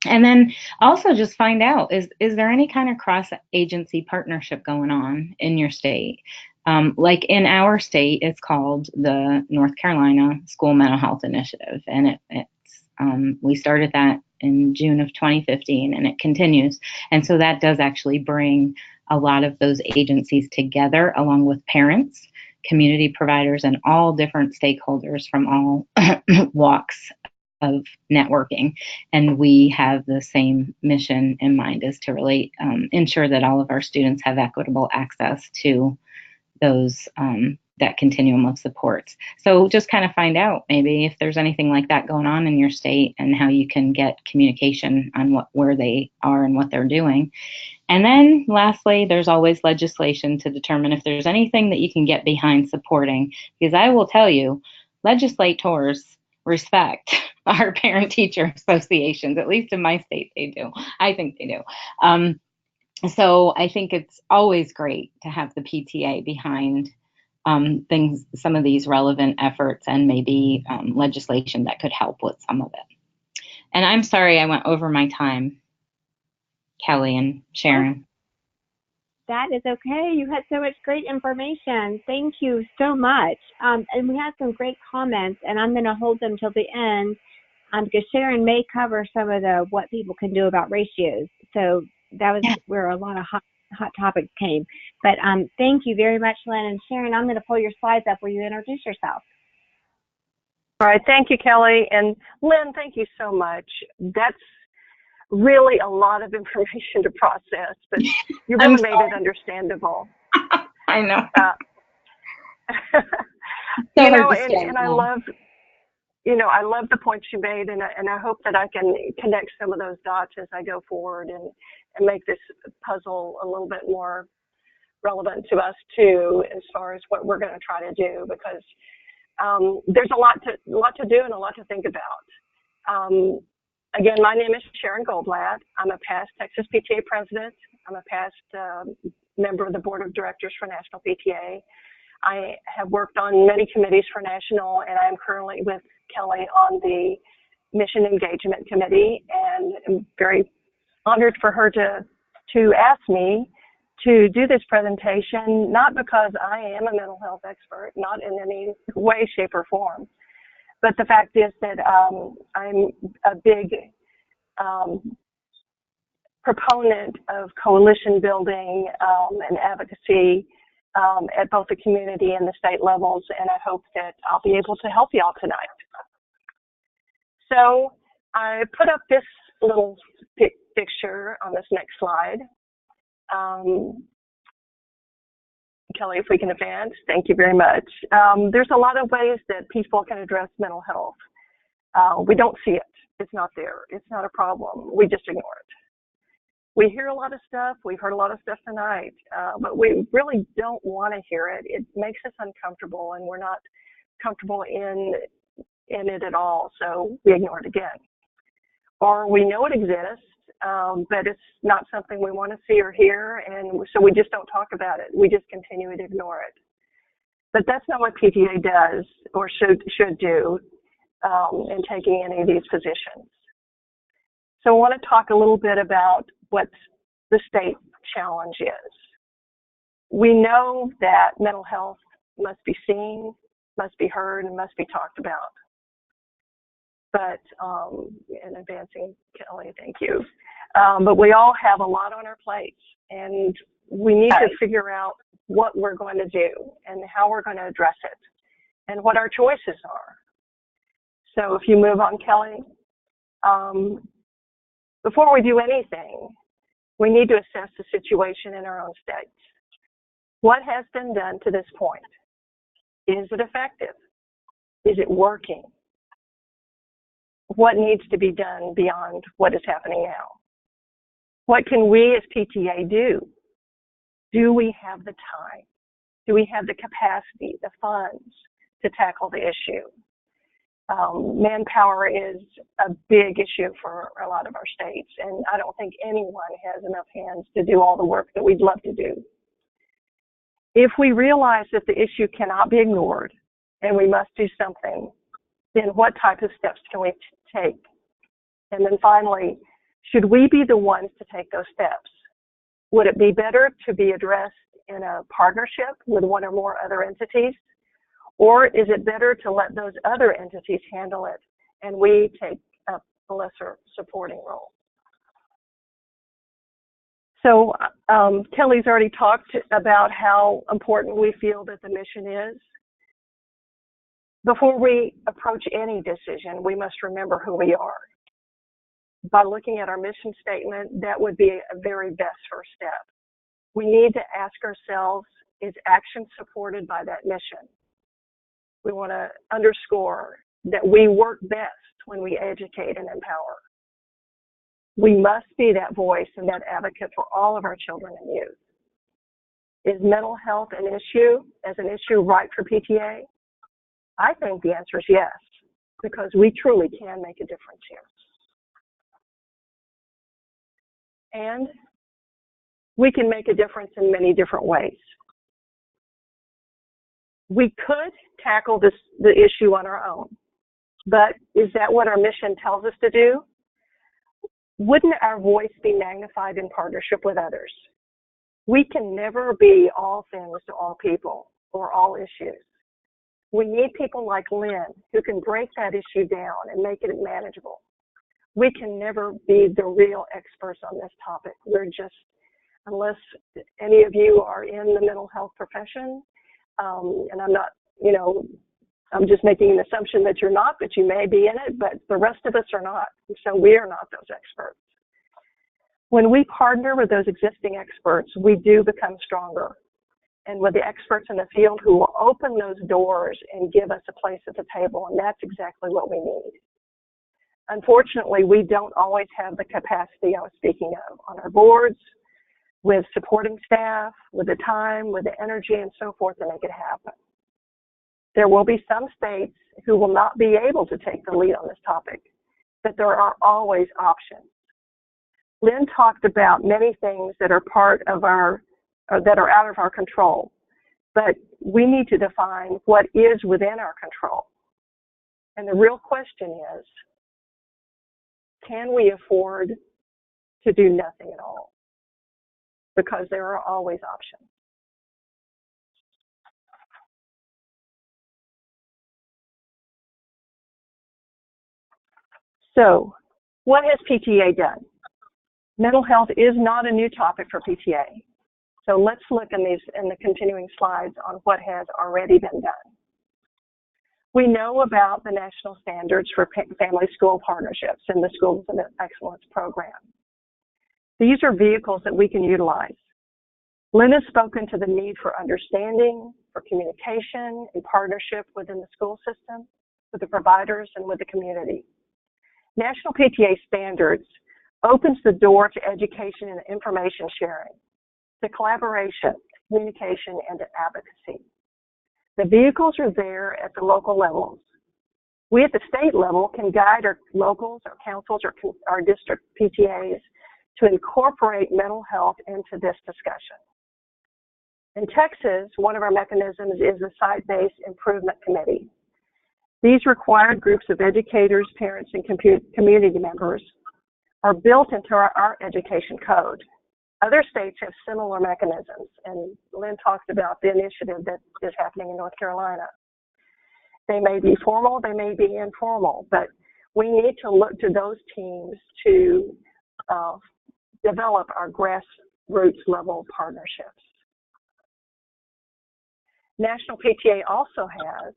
And then also just find out, is there any kind of cross-agency partnership going on in your state? Like in our state, it's called the North Carolina School Mental Health Initiative, and we started that in June of 2015, and it continues. And so that does actually bring a lot of those agencies together, along with parents, community providers, and all different stakeholders from all walks of networking. And we have the same mission in mind, is to really ensure that all of our students have equitable access to those that continuum of supports. So just kind of find out maybe if there's anything like that going on in your state, and how you can get communication on where they are and what they're doing. And then lastly, there's always legislation to determine if there's anything that you can get behind supporting, because I will tell you, legislators respect our parent-teacher associations. At least in my state they do. I think they do. So I think it's always great to have the PTA behind some of these relevant efforts, and maybe legislation that could help with some of it. And I'm sorry I went over my time, Kelly and Sharon. That is okay. You had so much great information. Thank you so much. And we had some great comments, and I'm going to hold them till the end because Sharon may cover some of what people can do about ratios. So that was where a lot of hot topics came. But thank you very much, Lynn. And Sharon, I'm going to pull your slides up where you introduce yourself. All right. Thank you, Kelly. And Lynn, thank you so much. That's really a lot of information to process, but you really made it understandable. I know. And I love, I love the points you made, and I hope that I can connect some of those dots as I go forward and make this puzzle a little bit more relevant to us too, as far as what we're going to try to do, because there's a lot to do and a lot to think about. Again, my name is Sharon Goldblatt. I'm a past Texas PTA president. I'm a past member of the board of directors for National PTA. I have worked on many committees for national, and I'm currently with Kelly on the Mission Engagement Committee, and I'm very honored for her to ask me to do this presentation, not because I am a mental health expert, not in any way, shape, or form, but the fact is that I'm a big proponent of coalition building and advocacy at both the community and the state levels, and I hope that I'll be able to help y'all tonight. So I put up this little picture on this next slide. Kelly, if we can advance, thank you very much. There's a lot of ways that people can address mental health. We don't see it. It's not there. It's not a problem. We just ignore it. We hear a lot of stuff. We've heard a lot of stuff tonight, but we really don't want to hear it. It makes us uncomfortable, and we're not comfortable in it at all, so we ignore it again. Or we know it exists, but it's not something we want to see or hear, and so we just don't talk about it. We just continue to ignore it. But that's not what PTA does or should do in taking any of these positions. So I want to talk a little bit about what the state challenge is. We know that mental health must be seen, must be heard, and must be talked about. but in advancing, Kelly, thank you. But we all have a lot on our plates, and we need to figure out what we're going to do and how we're going to address it and what our choices are. So if you move on, Kelly, before we do anything, we need to assess the situation in our own states. What has been done to this point? Is it effective? Is it working? What needs to be done beyond what is happening now? What can we as PTA do? Do we have the time? Do we have the capacity, the funds to tackle the issue? Manpower is a big issue for a lot of our states, and I don't think anyone has enough hands to do all the work that we'd love to do. If we realize that the issue cannot be ignored and we must do something, then what type of steps can we take? And then finally, should we be the ones to take those steps? Would it be better to be addressed in a partnership with one or more other entities? Or is it better to let those other entities handle it and we take up a lesser supporting role? So Kelly's already talked about how important we feel that the mission is. Before we approach any decision, we must remember who we are. By looking at our mission statement, that would be a very best first step. We need to ask ourselves, is action supported by that mission? We want to underscore that we work best when we educate and empower. We must be that voice and that advocate for all of our children and youth. Is mental health an issue right for PTA? I think the answer is yes, because we truly can make a difference here. And we can make a difference in many different ways. We could tackle the issue on our own, but is that what our mission tells us to do? Wouldn't our voice be magnified in partnership with others? We can never be all things to all people or all issues. We need people like Lynn who can break that issue down and make it manageable. We can never be the real experts on this topic. We're just, unless any of you are in the mental health profession, and I'm not, I'm just making an assumption that you're not, but you may be in it, but the rest of us are not. So we are not those experts. When we partner with those existing experts, we do become stronger. And with the experts in the field who will open those doors and give us a place at the table, and that's exactly what we need. Unfortunately, we don't always have the capacity I was speaking of on our boards, with supporting staff, with the time, with the energy, and so forth to make it happen. There will be some states who will not be able to take the lead on this topic, but there are always options. Lynn talked about many things that are that are out of our control, but we need to define what is within our control. And the real question is, can we afford to do nothing at all? Because there are always options. So, what has PTA done? Mental health is not a new topic for PTA. So let's look in the continuing slides on what has already been done. We know about the national standards for family school partnerships and the Schools of Excellence program. These are vehicles that we can utilize. Lynn has spoken to the need for understanding, for communication, and partnership within the school system, with the providers, and with the community. National PTA standards opens the door to education and information sharing, to collaboration, communication, and to advocacy. The vehicles are there at the local levels. We at the state level can guide our locals, our councils, our district PTAs to incorporate mental health into this discussion. In Texas, one of our mechanisms is the Site-Based Improvement Committee. These required groups of educators, parents, and community members are built into our education code. Other states have similar mechanisms, and Lynn talked about the initiative that is happening in North Carolina. They may be formal, they may be informal, but We need to look to those teams to develop our grassroots level partnerships. National PTA also has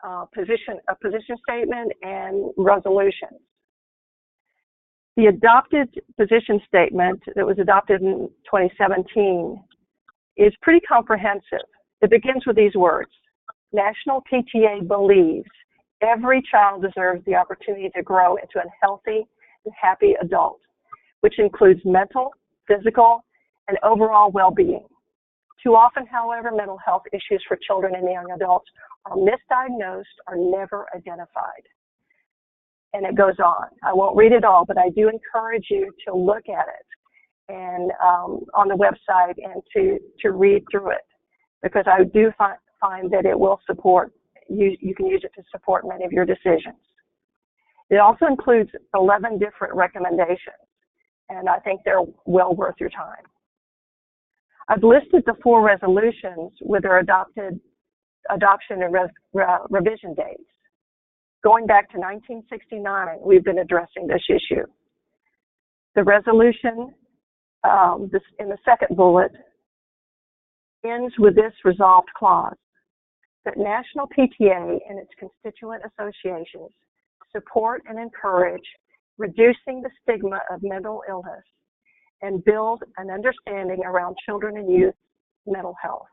a position statement and resolutions. The adopted position statement that was adopted in 2017 is pretty comprehensive. It begins with these words: National PTA believes every child deserves the opportunity to grow into a healthy and happy adult, which includes mental, physical, and overall well-being. Too often, however, mental health issues for children and young adults are misdiagnosed or never identified. And it goes on. I won't read it all, but I do encourage you to look at it and on the website and to read through it, because I do find that it will support, you can use it to support many of your decisions. It also includes 11 different recommendations, and I think they're well worth your time. I've listed the 4 resolutions with their adoption and revision dates. Going back to 1969, we've been addressing this issue. The resolution in the second bullet ends with this resolved clause, that National PTA and its constituent associations support and encourage reducing the stigma of mental illness and build an understanding around children and youth mental health.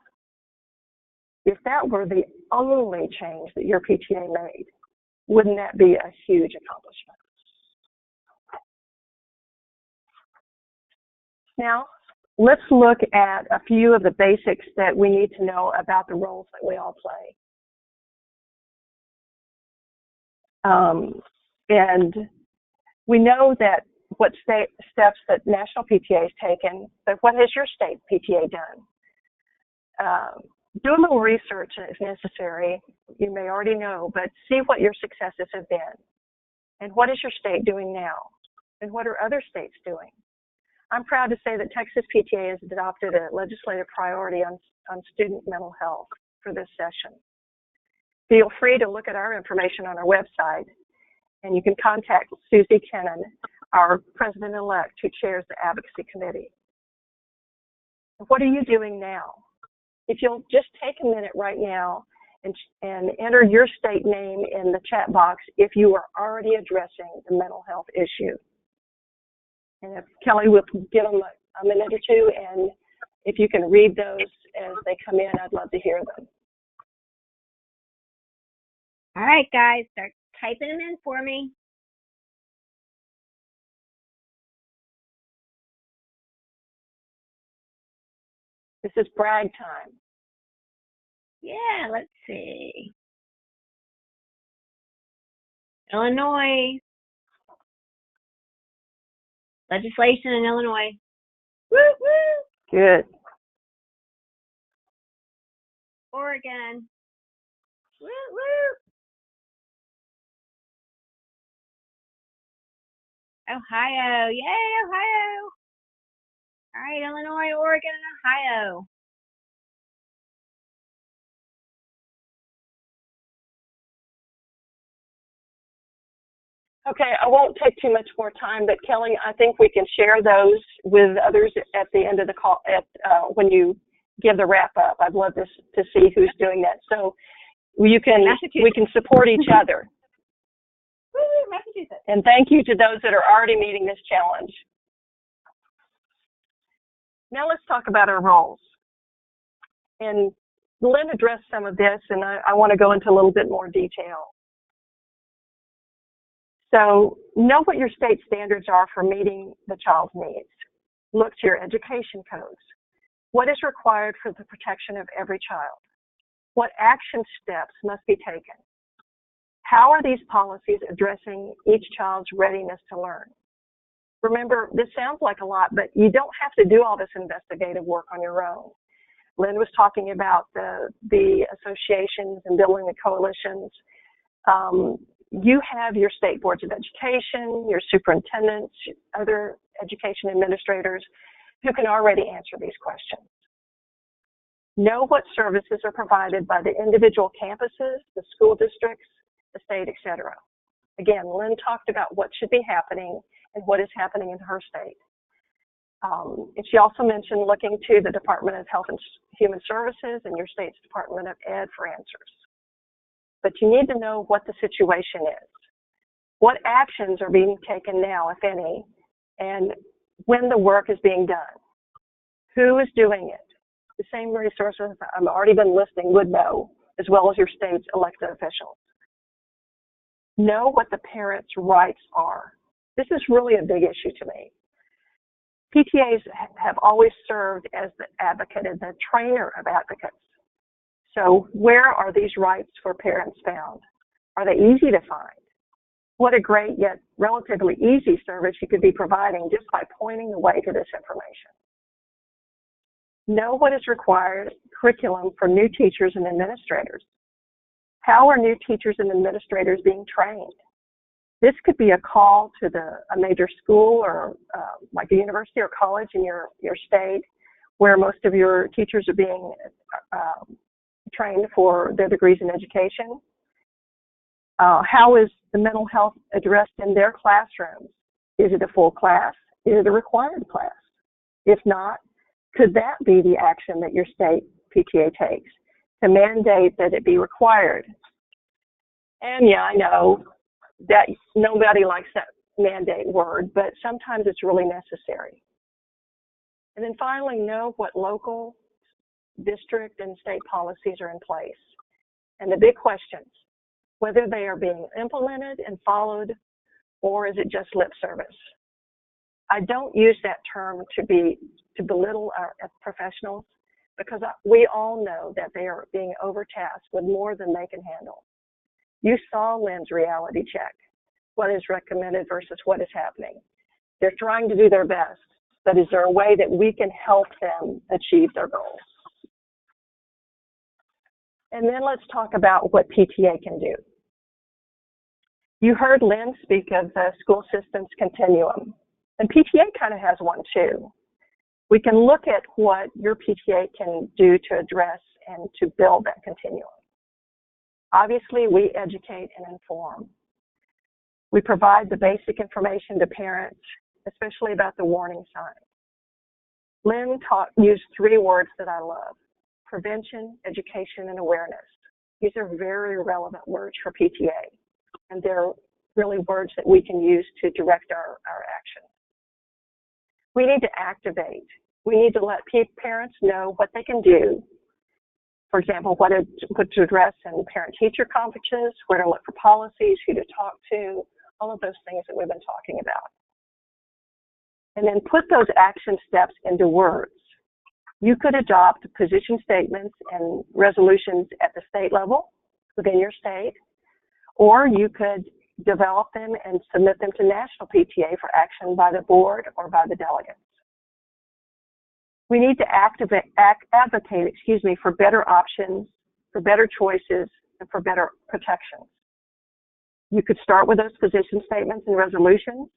If that were the only change that your PTA made, wouldn't that be a huge accomplishment? Now, let's look at a few of the basics that we need to know about the roles that we all play. And we know that what steps that National PTA has taken, but what has your state PTA done? Do a little research if necessary. You may already know, but see what your successes have been. And what is your state doing now? And what are other states doing? I'm proud to say that Texas PTA has adopted a legislative priority on student mental health for this session. Feel free to look at our information on our website, and you can contact Susie Kennan, our president-elect, who chairs the advocacy committee. What are you doing now? If you'll just take a minute right now and enter your state name in the chat box if you are already addressing the mental health issue. And if Kelly will give them a minute or two, and if you can read those as they come in, I'd love to hear them. All right, guys, start typing them in for me. This is brag time. Yeah, let's see. Illinois. Legislation in Illinois. Woo, woo. Good. Oregon. Woo, woo. Ohio. Yay, Ohio. All right, Illinois, Oregon, and Ohio. Okay, I won't take too much more time, but Kelly, I think we can share those with others at the end of the call, when you give the wrap up. I'd love to see who's doing that. So we can support each other. Woo, Massachusetts. And thank you to those that are already meeting this challenge. Now let's talk about our roles. And Lynn addressed some of this, and I want to go into a little bit more detail. So know what your state standards are for meeting the child's needs. Look to your education codes. What is required for the protection of every child? What action steps must be taken? How are these policies addressing each child's readiness to learn? Remember, this sounds like a lot, but you don't have to do all this investigative work on your own. Lynn was talking about the associations and building the coalitions. You have your state boards of education, your superintendents, other education administrators who can already answer these questions. Know what services are provided by the individual campuses, the school districts, the state, etc. Again, Lynn talked about what should be happening and what is happening in her state. And she also mentioned looking to the Department of Health and Human Services and your state's Department of Ed for answers. But you need to know what the situation is. What actions are being taken now, if any, and when the work is being done. Who is doing it? The same resources I've already been listing would know, as well as your state's elected officials. Know what the parents' rights are. This is really a big issue to me. PTAs have always served as the advocate and the trainer of advocates. So where are these rights for parents found? Are they easy to find? What a great yet relatively easy service you could be providing just by pointing the way to this information. Know what is required curriculum for new teachers and administrators. How are new teachers and administrators being trained? This could be a call to a major school or like a university or college in your state where most of your teachers are being trained for their degrees in education. How is the mental health addressed in their classrooms? Is it a full class? Is it a required class? If not, could that be the action that your state PTA takes to mandate that it be required? And yeah, I know that nobody likes that mandate word, but sometimes it's really necessary. And then finally, know what local, district, and state policies are in place. And the big questions, whether they are being implemented and followed, or is it just lip service? I don't use that term to belittle our professionals, because we all know that they are being overtasked with more than they can handle. You saw Lynn's reality check, what is recommended versus what is happening. They're trying to do their best, but is there a way that we can help them achieve their goals? And then let's talk about what PTA can do. You heard Lynn speak of the school systems continuum, and PTA kind of has one too. We can look at what your PTA can do to address and to build that continuum. Obviously, we educate and inform. We provide the basic information to parents, especially about the warning signs. Lynn used 3 words that I love: prevention, education, and awareness. These are very relevant words for PTA, and they're really words that we can use to direct our action. We need to activate. We need to let parents know what they can do. For example, what to address in parent-teacher conferences, where to look for policies, who to talk to, all of those things that we've been talking about. And then put those action steps into words. You could adopt position statements and resolutions at the state level within your state, or you could develop them and submit them to national PTA for action by the board or by the delegates. We need to advocate for better options, for better choices, and for better protections. You could start with those position statements and resolutions,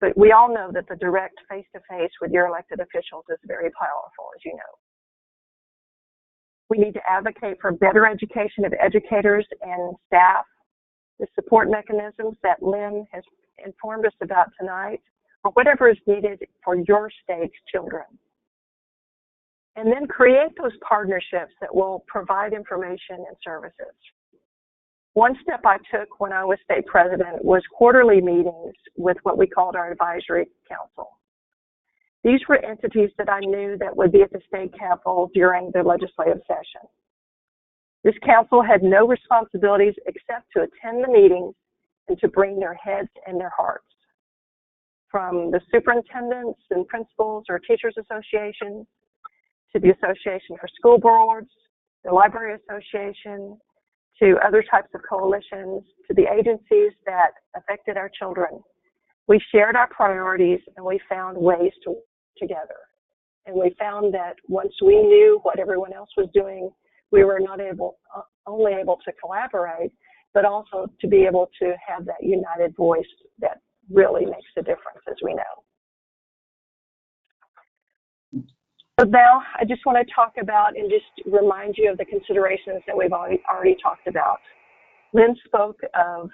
but we all know that the direct face-to-face with your elected officials is very powerful, as you know. We need to advocate for better education of educators and staff, the support mechanisms that Lynn has informed us about tonight, or whatever is needed for your state's children. And then create those partnerships that will provide information and services. One step I took when I was state president was quarterly meetings with what we called our advisory council. These were entities that I knew that would be at the state capitol during the legislative session. This council had no responsibilities except to attend the meetings and to bring their heads and their hearts. From the superintendents and principals or teachers associations, to the Association for School Boards, the Library Association, to other types of coalitions, to the agencies that affected our children. We shared our priorities and we found ways to work together. And we found that once we knew what everyone else was doing, we were not only able to collaborate, but also to be able to have that united voice that really makes a difference, as we know. So now I just want to talk about and just remind you of the considerations that we've already talked about. Lynn spoke of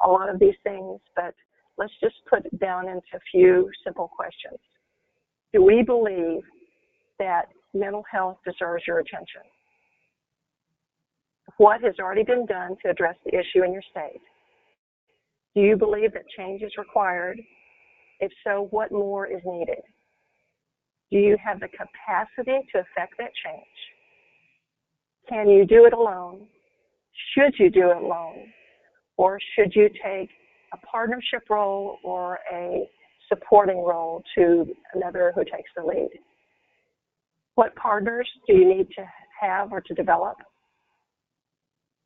a lot of these things, but let's just put it down into a few simple questions. Do we believe that mental health deserves your attention? What has already been done to address the issue in your state? Do you believe that change is required? If so, what more is needed? Do you have the capacity to affect that change? Can you do it alone? Should you do it alone? Or should you take a partnership role or a supporting role to another who takes the lead? What partners do you need to have or to develop?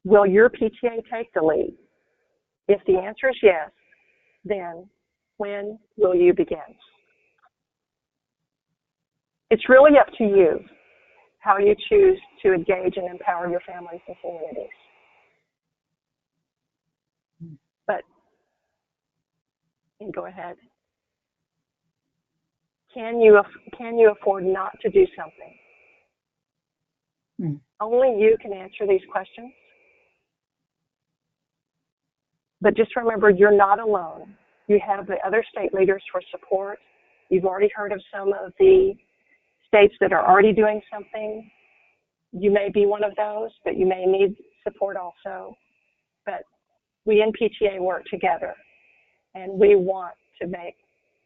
Will your PTA take the lead? If the answer is yes, then when will you begin? It's really up to you how you choose to engage and empower your families and communities. But, and go ahead. Can you afford not to do something? Only you can answer these questions. But just remember, you're not alone. You have the other state leaders for support. You've already heard of some of the states that are already doing something. You may be one of those, but you may need support also. But we in PTA work together, and we want to make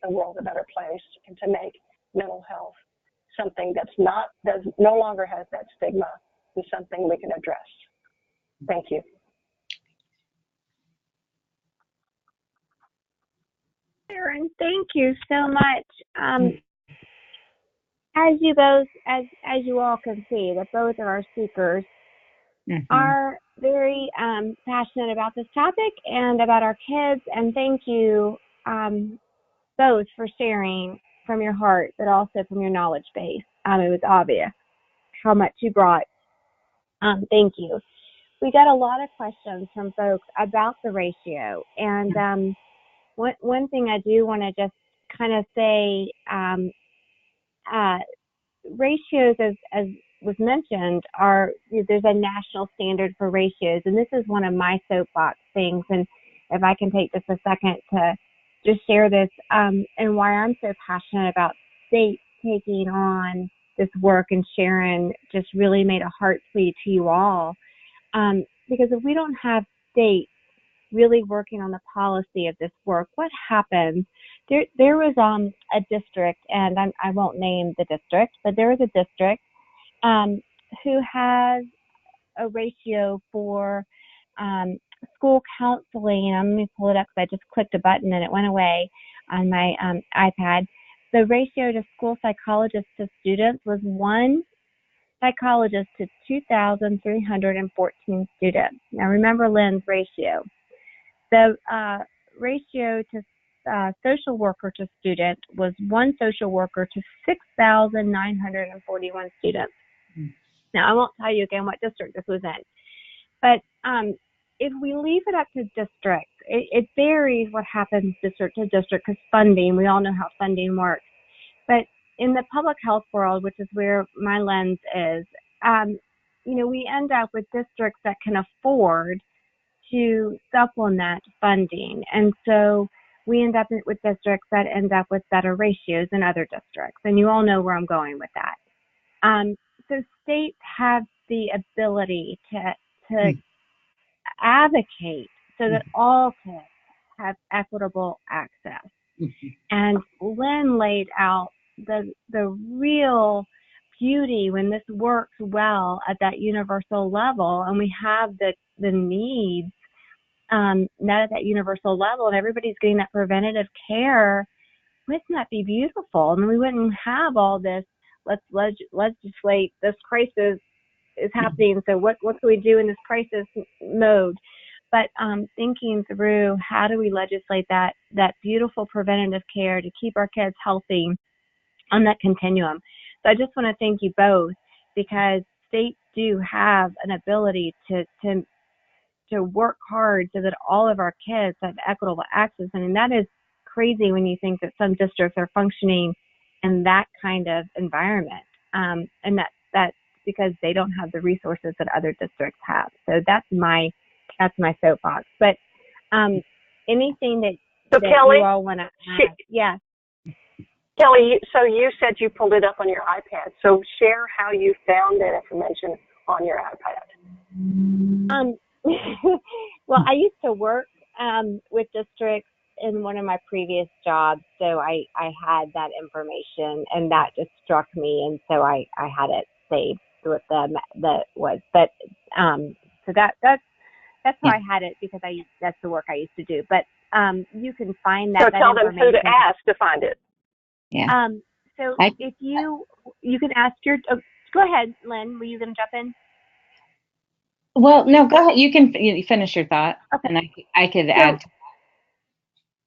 the world a better place and to make mental health something that no longer has that stigma and something we can address. Thank you. Sharon, thank you so much. As you all can see, that both of our speakers are very passionate about this topic and about our kids. And thank you both for sharing from your heart, but also from your knowledge base. It was obvious how much you brought. Thank you. We got a lot of questions from folks about the ratio, and one thing I do want to just kind of say, ratios, as was mentioned, there's a national standard for ratios, and this is one of my soapbox things. And if I can take just a second to just share this, and why I'm so passionate about states taking on this work, and Sharon just really made a heart plea to you all, because if we don't have states really working on the policy of this work, what happens? There was a district, and I won't name the district, but there was a district who has a ratio for school counseling. Let me pull it up because I just clicked a button and it went away on my iPad. The ratio to school psychologists to students was 1 psychologist to 2,314 students. Now remember Lynn's ratio. The ratio to social worker to student was 1 social worker to 6,941 students. Now, I won't tell you again what district this was in, but if we leave it up to districts, it varies what happens district to district because funding, we all know how funding works. But in the public health world, which is where my lens is, we end up with districts that can afford to supplement funding. And so we end up with districts that end up with better ratios than other districts. And you all know where I'm going with that. So states have the ability to advocate so that all kids have equitable access. And Lynn laid out the real beauty when this works well at that universal level, and we have the needs not at that universal level, and everybody's getting that preventative care. Wouldn't that be beautiful? And we wouldn't have all this, let's legislate, this crisis is happening, so what can we do in this crisis mode? But thinking through how do we legislate that beautiful preventative care to keep our kids healthy on that continuum. So I just want to thank you both, because states do have an ability to work hard so that all of our kids have equitable access. I mean, that is crazy when you think that some districts are functioning in that kind of environment, and that's because they don't have the resources that other districts have. So that's my soapbox. But anything that, So that Kelly, you all want to add. Yeah. Kelly, so you said you pulled it up on your iPad. So share how you found that information on your iPad. Well, I used to work with districts in one of my previous jobs, so I had that information, and that just struck me, and so I had it saved with that was. But so that's how I had it, because that's the work I used to do. But you can find that. So tell them who to information. ask to find it. Yeah. So if you can ask your. Go ahead, Lynn. Were you going to jump in? Well, no, go ahead. You can finish your thought, Okay. and I could add.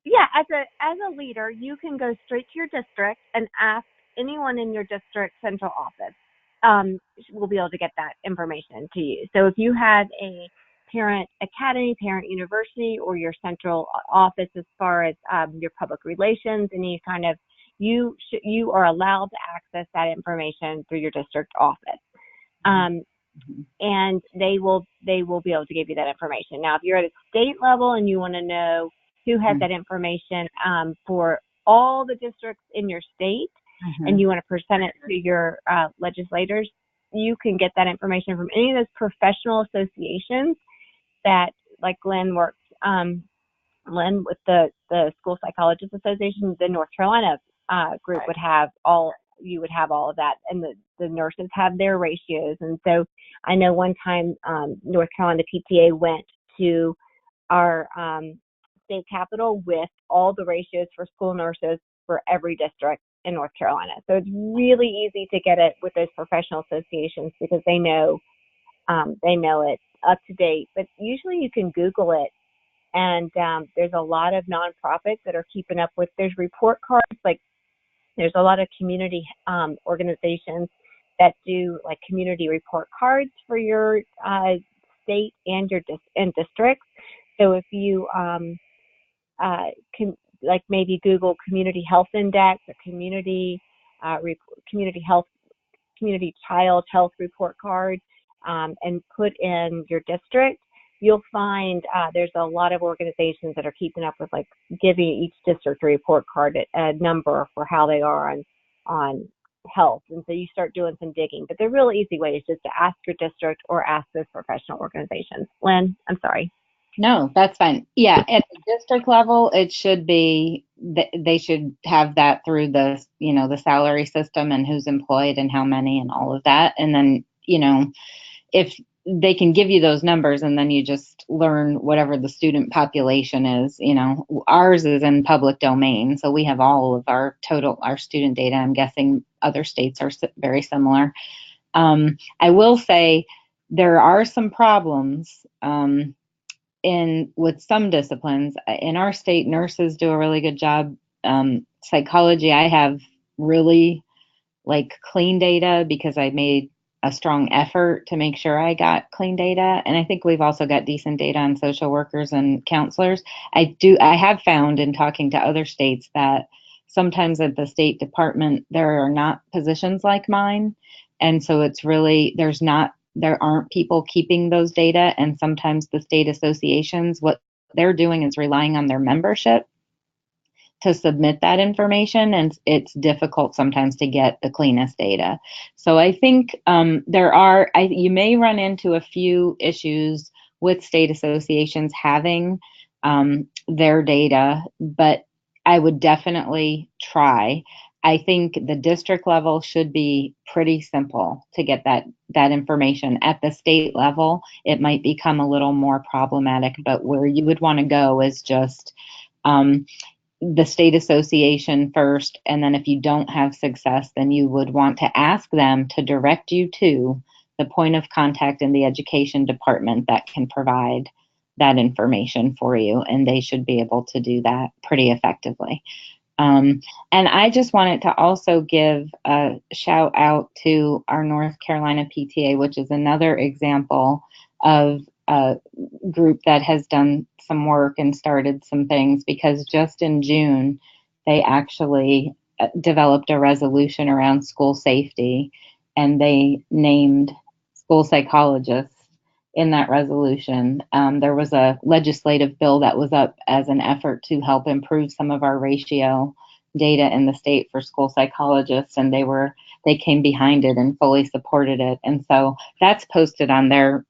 Yeah, as a leader, you can go straight to your district and ask anyone in your district central office. Will be able to get that information to you. So if you have a parent academy, parent university, or your central office as far as your public relations, any kind of, you are allowed to access that information through your district office. And they will be able to give you that information. Now, if you're at a state level and you want to know who has that information for all the districts in your state, and you want to present it to your legislators, you can get that information from any of those professional associations that, like Glenn works, Lynn with the School Psychologists Association, the North Carolina group would have you would have all of that, and the nurses have their ratios. And so I know one time North Carolina PTA went to our state capitol with all the ratios for school nurses for every district in North Carolina. So it's really easy to get it with those professional associations, because they know it up to date. But usually you can Google it, and there's a lot of nonprofits that are keeping up with. There's report cards, like there's a lot of community organizations that do like community report cards for your state and your districts. So if you can, like, maybe Google Community Health Index or Community Child Health Report Card, and put in your district, you'll find there's a lot of organizations that are keeping up with, like, giving each district a report card, a number for how they are on health. And so you start doing some digging. But the real easy way is just to ask your district or ask those professional organizations. Lynn, I'm sorry. No, that's fine. Yeah, at the district level, it should be, they should have that through the, the salary system and who's employed and how many and all of that. And then, if they can give you those numbers, and then you just learn whatever the student population is. Ours is in public domain, so we have all of our student data. I'm guessing other states are very similar. I will say there are some problems with some disciplines. In our state, nurses do a really good job. Psychology, I have really clean data, because I made a strong effort to make sure I got clean data. And I think we've also got decent data on social workers and counselors. I have found in talking to other states that sometimes at the State Department, there are not positions like mine. And so it's really, there aren't people keeping those data. And sometimes the state associations, what they're doing is relying on their membership to submit that information, and it's difficult sometimes to get the cleanest data. So I think you may run into a few issues with state associations having their data, but I would definitely try. I think the district level should be pretty simple to get that information. At the state level, it might become a little more problematic, but where you would want to go is just the state association first, and then if you don't have success, then you would want to ask them to direct you to the point of contact in the education department that can provide that information for you, and they should be able to do that pretty effectively. And I just wanted to also give a shout out to our North Carolina PTA, which is another example of a group that has done some work and started some things, because just in June, they actually developed a resolution around school safety, and they named school psychologists in that resolution. There was a legislative bill that was up as an effort to help improve some of our ratio data in the state for school psychologists, and they came behind it and fully supported it. And so that's posted on the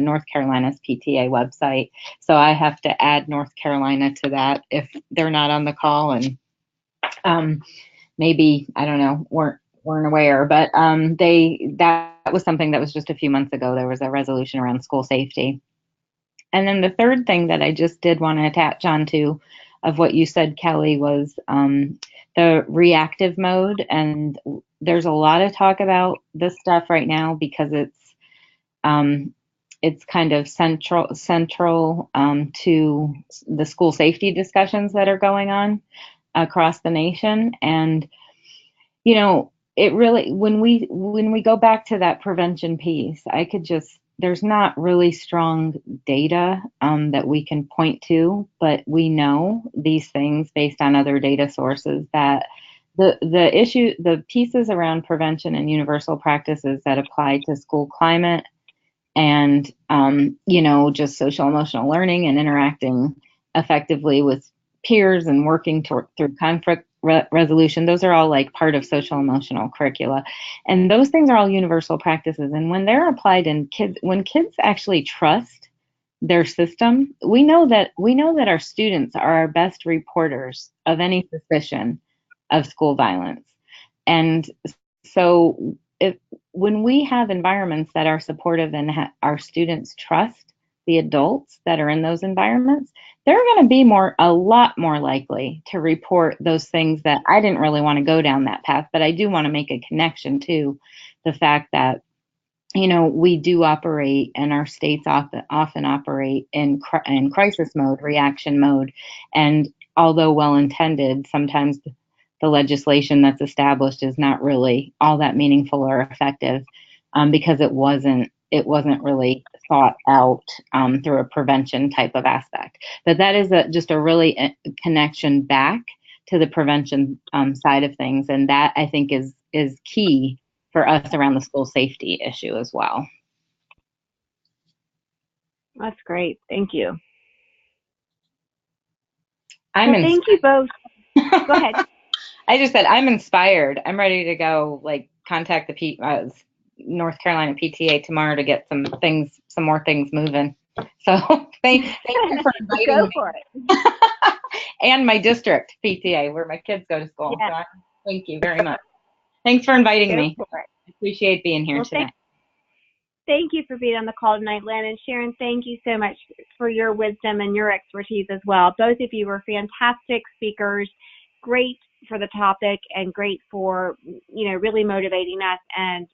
North Carolina's PTA website. So I have to add North Carolina to that if they're not on the call, and maybe, I don't know, weren't aware, but that was something that was just a few months ago. There was a resolution around school safety. And then the third thing that I just did want to attach on to of what you said, Kelly, was the reactive mode. And there's a lot of talk about this stuff right now because it's kind of central to the school safety discussions that are going on across the nation. And it really, when we go back to that prevention piece, there's not really strong data that we can point to, but we know these things based on other data sources that the pieces around prevention and universal practices that apply to school climate and just social emotional learning and interacting effectively with peers and working through conflict resolution, those are all like part of social emotional curricula, and those things are all universal practices. And when they're applied when kids actually trust their system, we know that our students are our best reporters of any suspicion of school violence. And so when we have environments that are supportive and our students trust the adults that are in those environments, they're going to be a lot more likely to report those things that I didn't really want to go down that path, but I do want to make a connection to the fact that, we do operate, and our states often operate in crisis mode, reaction mode. And although well-intended, sometimes the legislation that's established is not really all that meaningful or effective because it wasn't really thought out through a prevention type of aspect. But that is just a really connection back to the prevention side of things, and that I think is key for us around the school safety issue as well. That's great. Thank you. Thank you both. Go ahead. I just said I'm inspired. I'm ready to go contact the North Carolina PTA tomorrow to get some more things moving. So thank you for inviting me. For it. And my district PTA, where my kids go to school. Yeah. So thank you very much. Thanks for inviting me. For it. I appreciate being here today. Thank you for being on the call tonight, Lynn. And Sharon, thank you so much for your wisdom and your expertise as well. Both of you were fantastic speakers, great for the topic, and great for, really motivating us and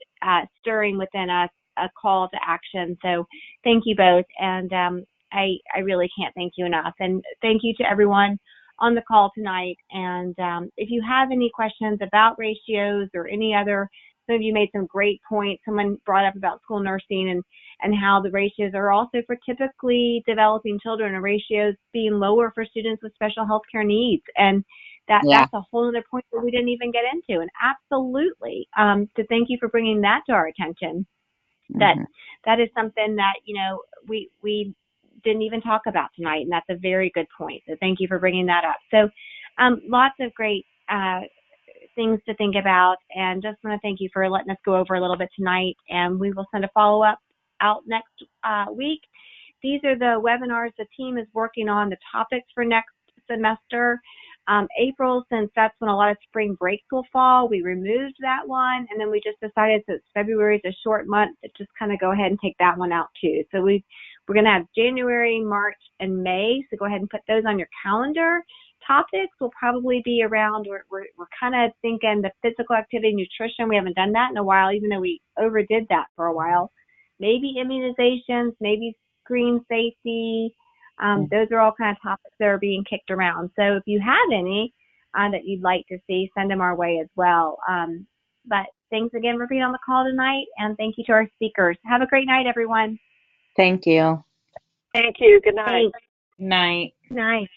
stirring within us a call to action. So thank you both. And I really can't thank you enough. And thank you to everyone on the call tonight. And if you have any questions about ratios or any other, some of you made some great points. Someone brought up about school nursing and how the ratios are also for typically developing children, and ratios being lower for students with special health care needs. And that's a whole other point that we didn't even get into. And absolutely, so thank you for bringing that to our attention. That is something that, we didn't even talk about tonight, and that's a very good point. So thank you for bringing that up. So lots of great things to think about, and just want to thank you for letting us go over a little bit tonight, and we will send a follow-up out next week. These are the webinars the team is working on, the topics for next semester. April, since that's when a lot of spring breaks will fall, we removed that one, and then we just decided since February is a short month to just kind of go ahead and take that one out too. So we're going to have January, March, and May, so go ahead and put those on your calendar. Topics will probably be around, we're kind of thinking the physical activity, nutrition. We haven't done that in a while, even though we overdid that for a while. Maybe immunizations, maybe screen safety. Those are all kind of topics that are being kicked around. So if you have any that you'd like to see, send them our way as well. But thanks again for being on the call tonight, and thank you to our speakers. Have a great night, everyone. Thank you. Thank you. Good night. Night. Night.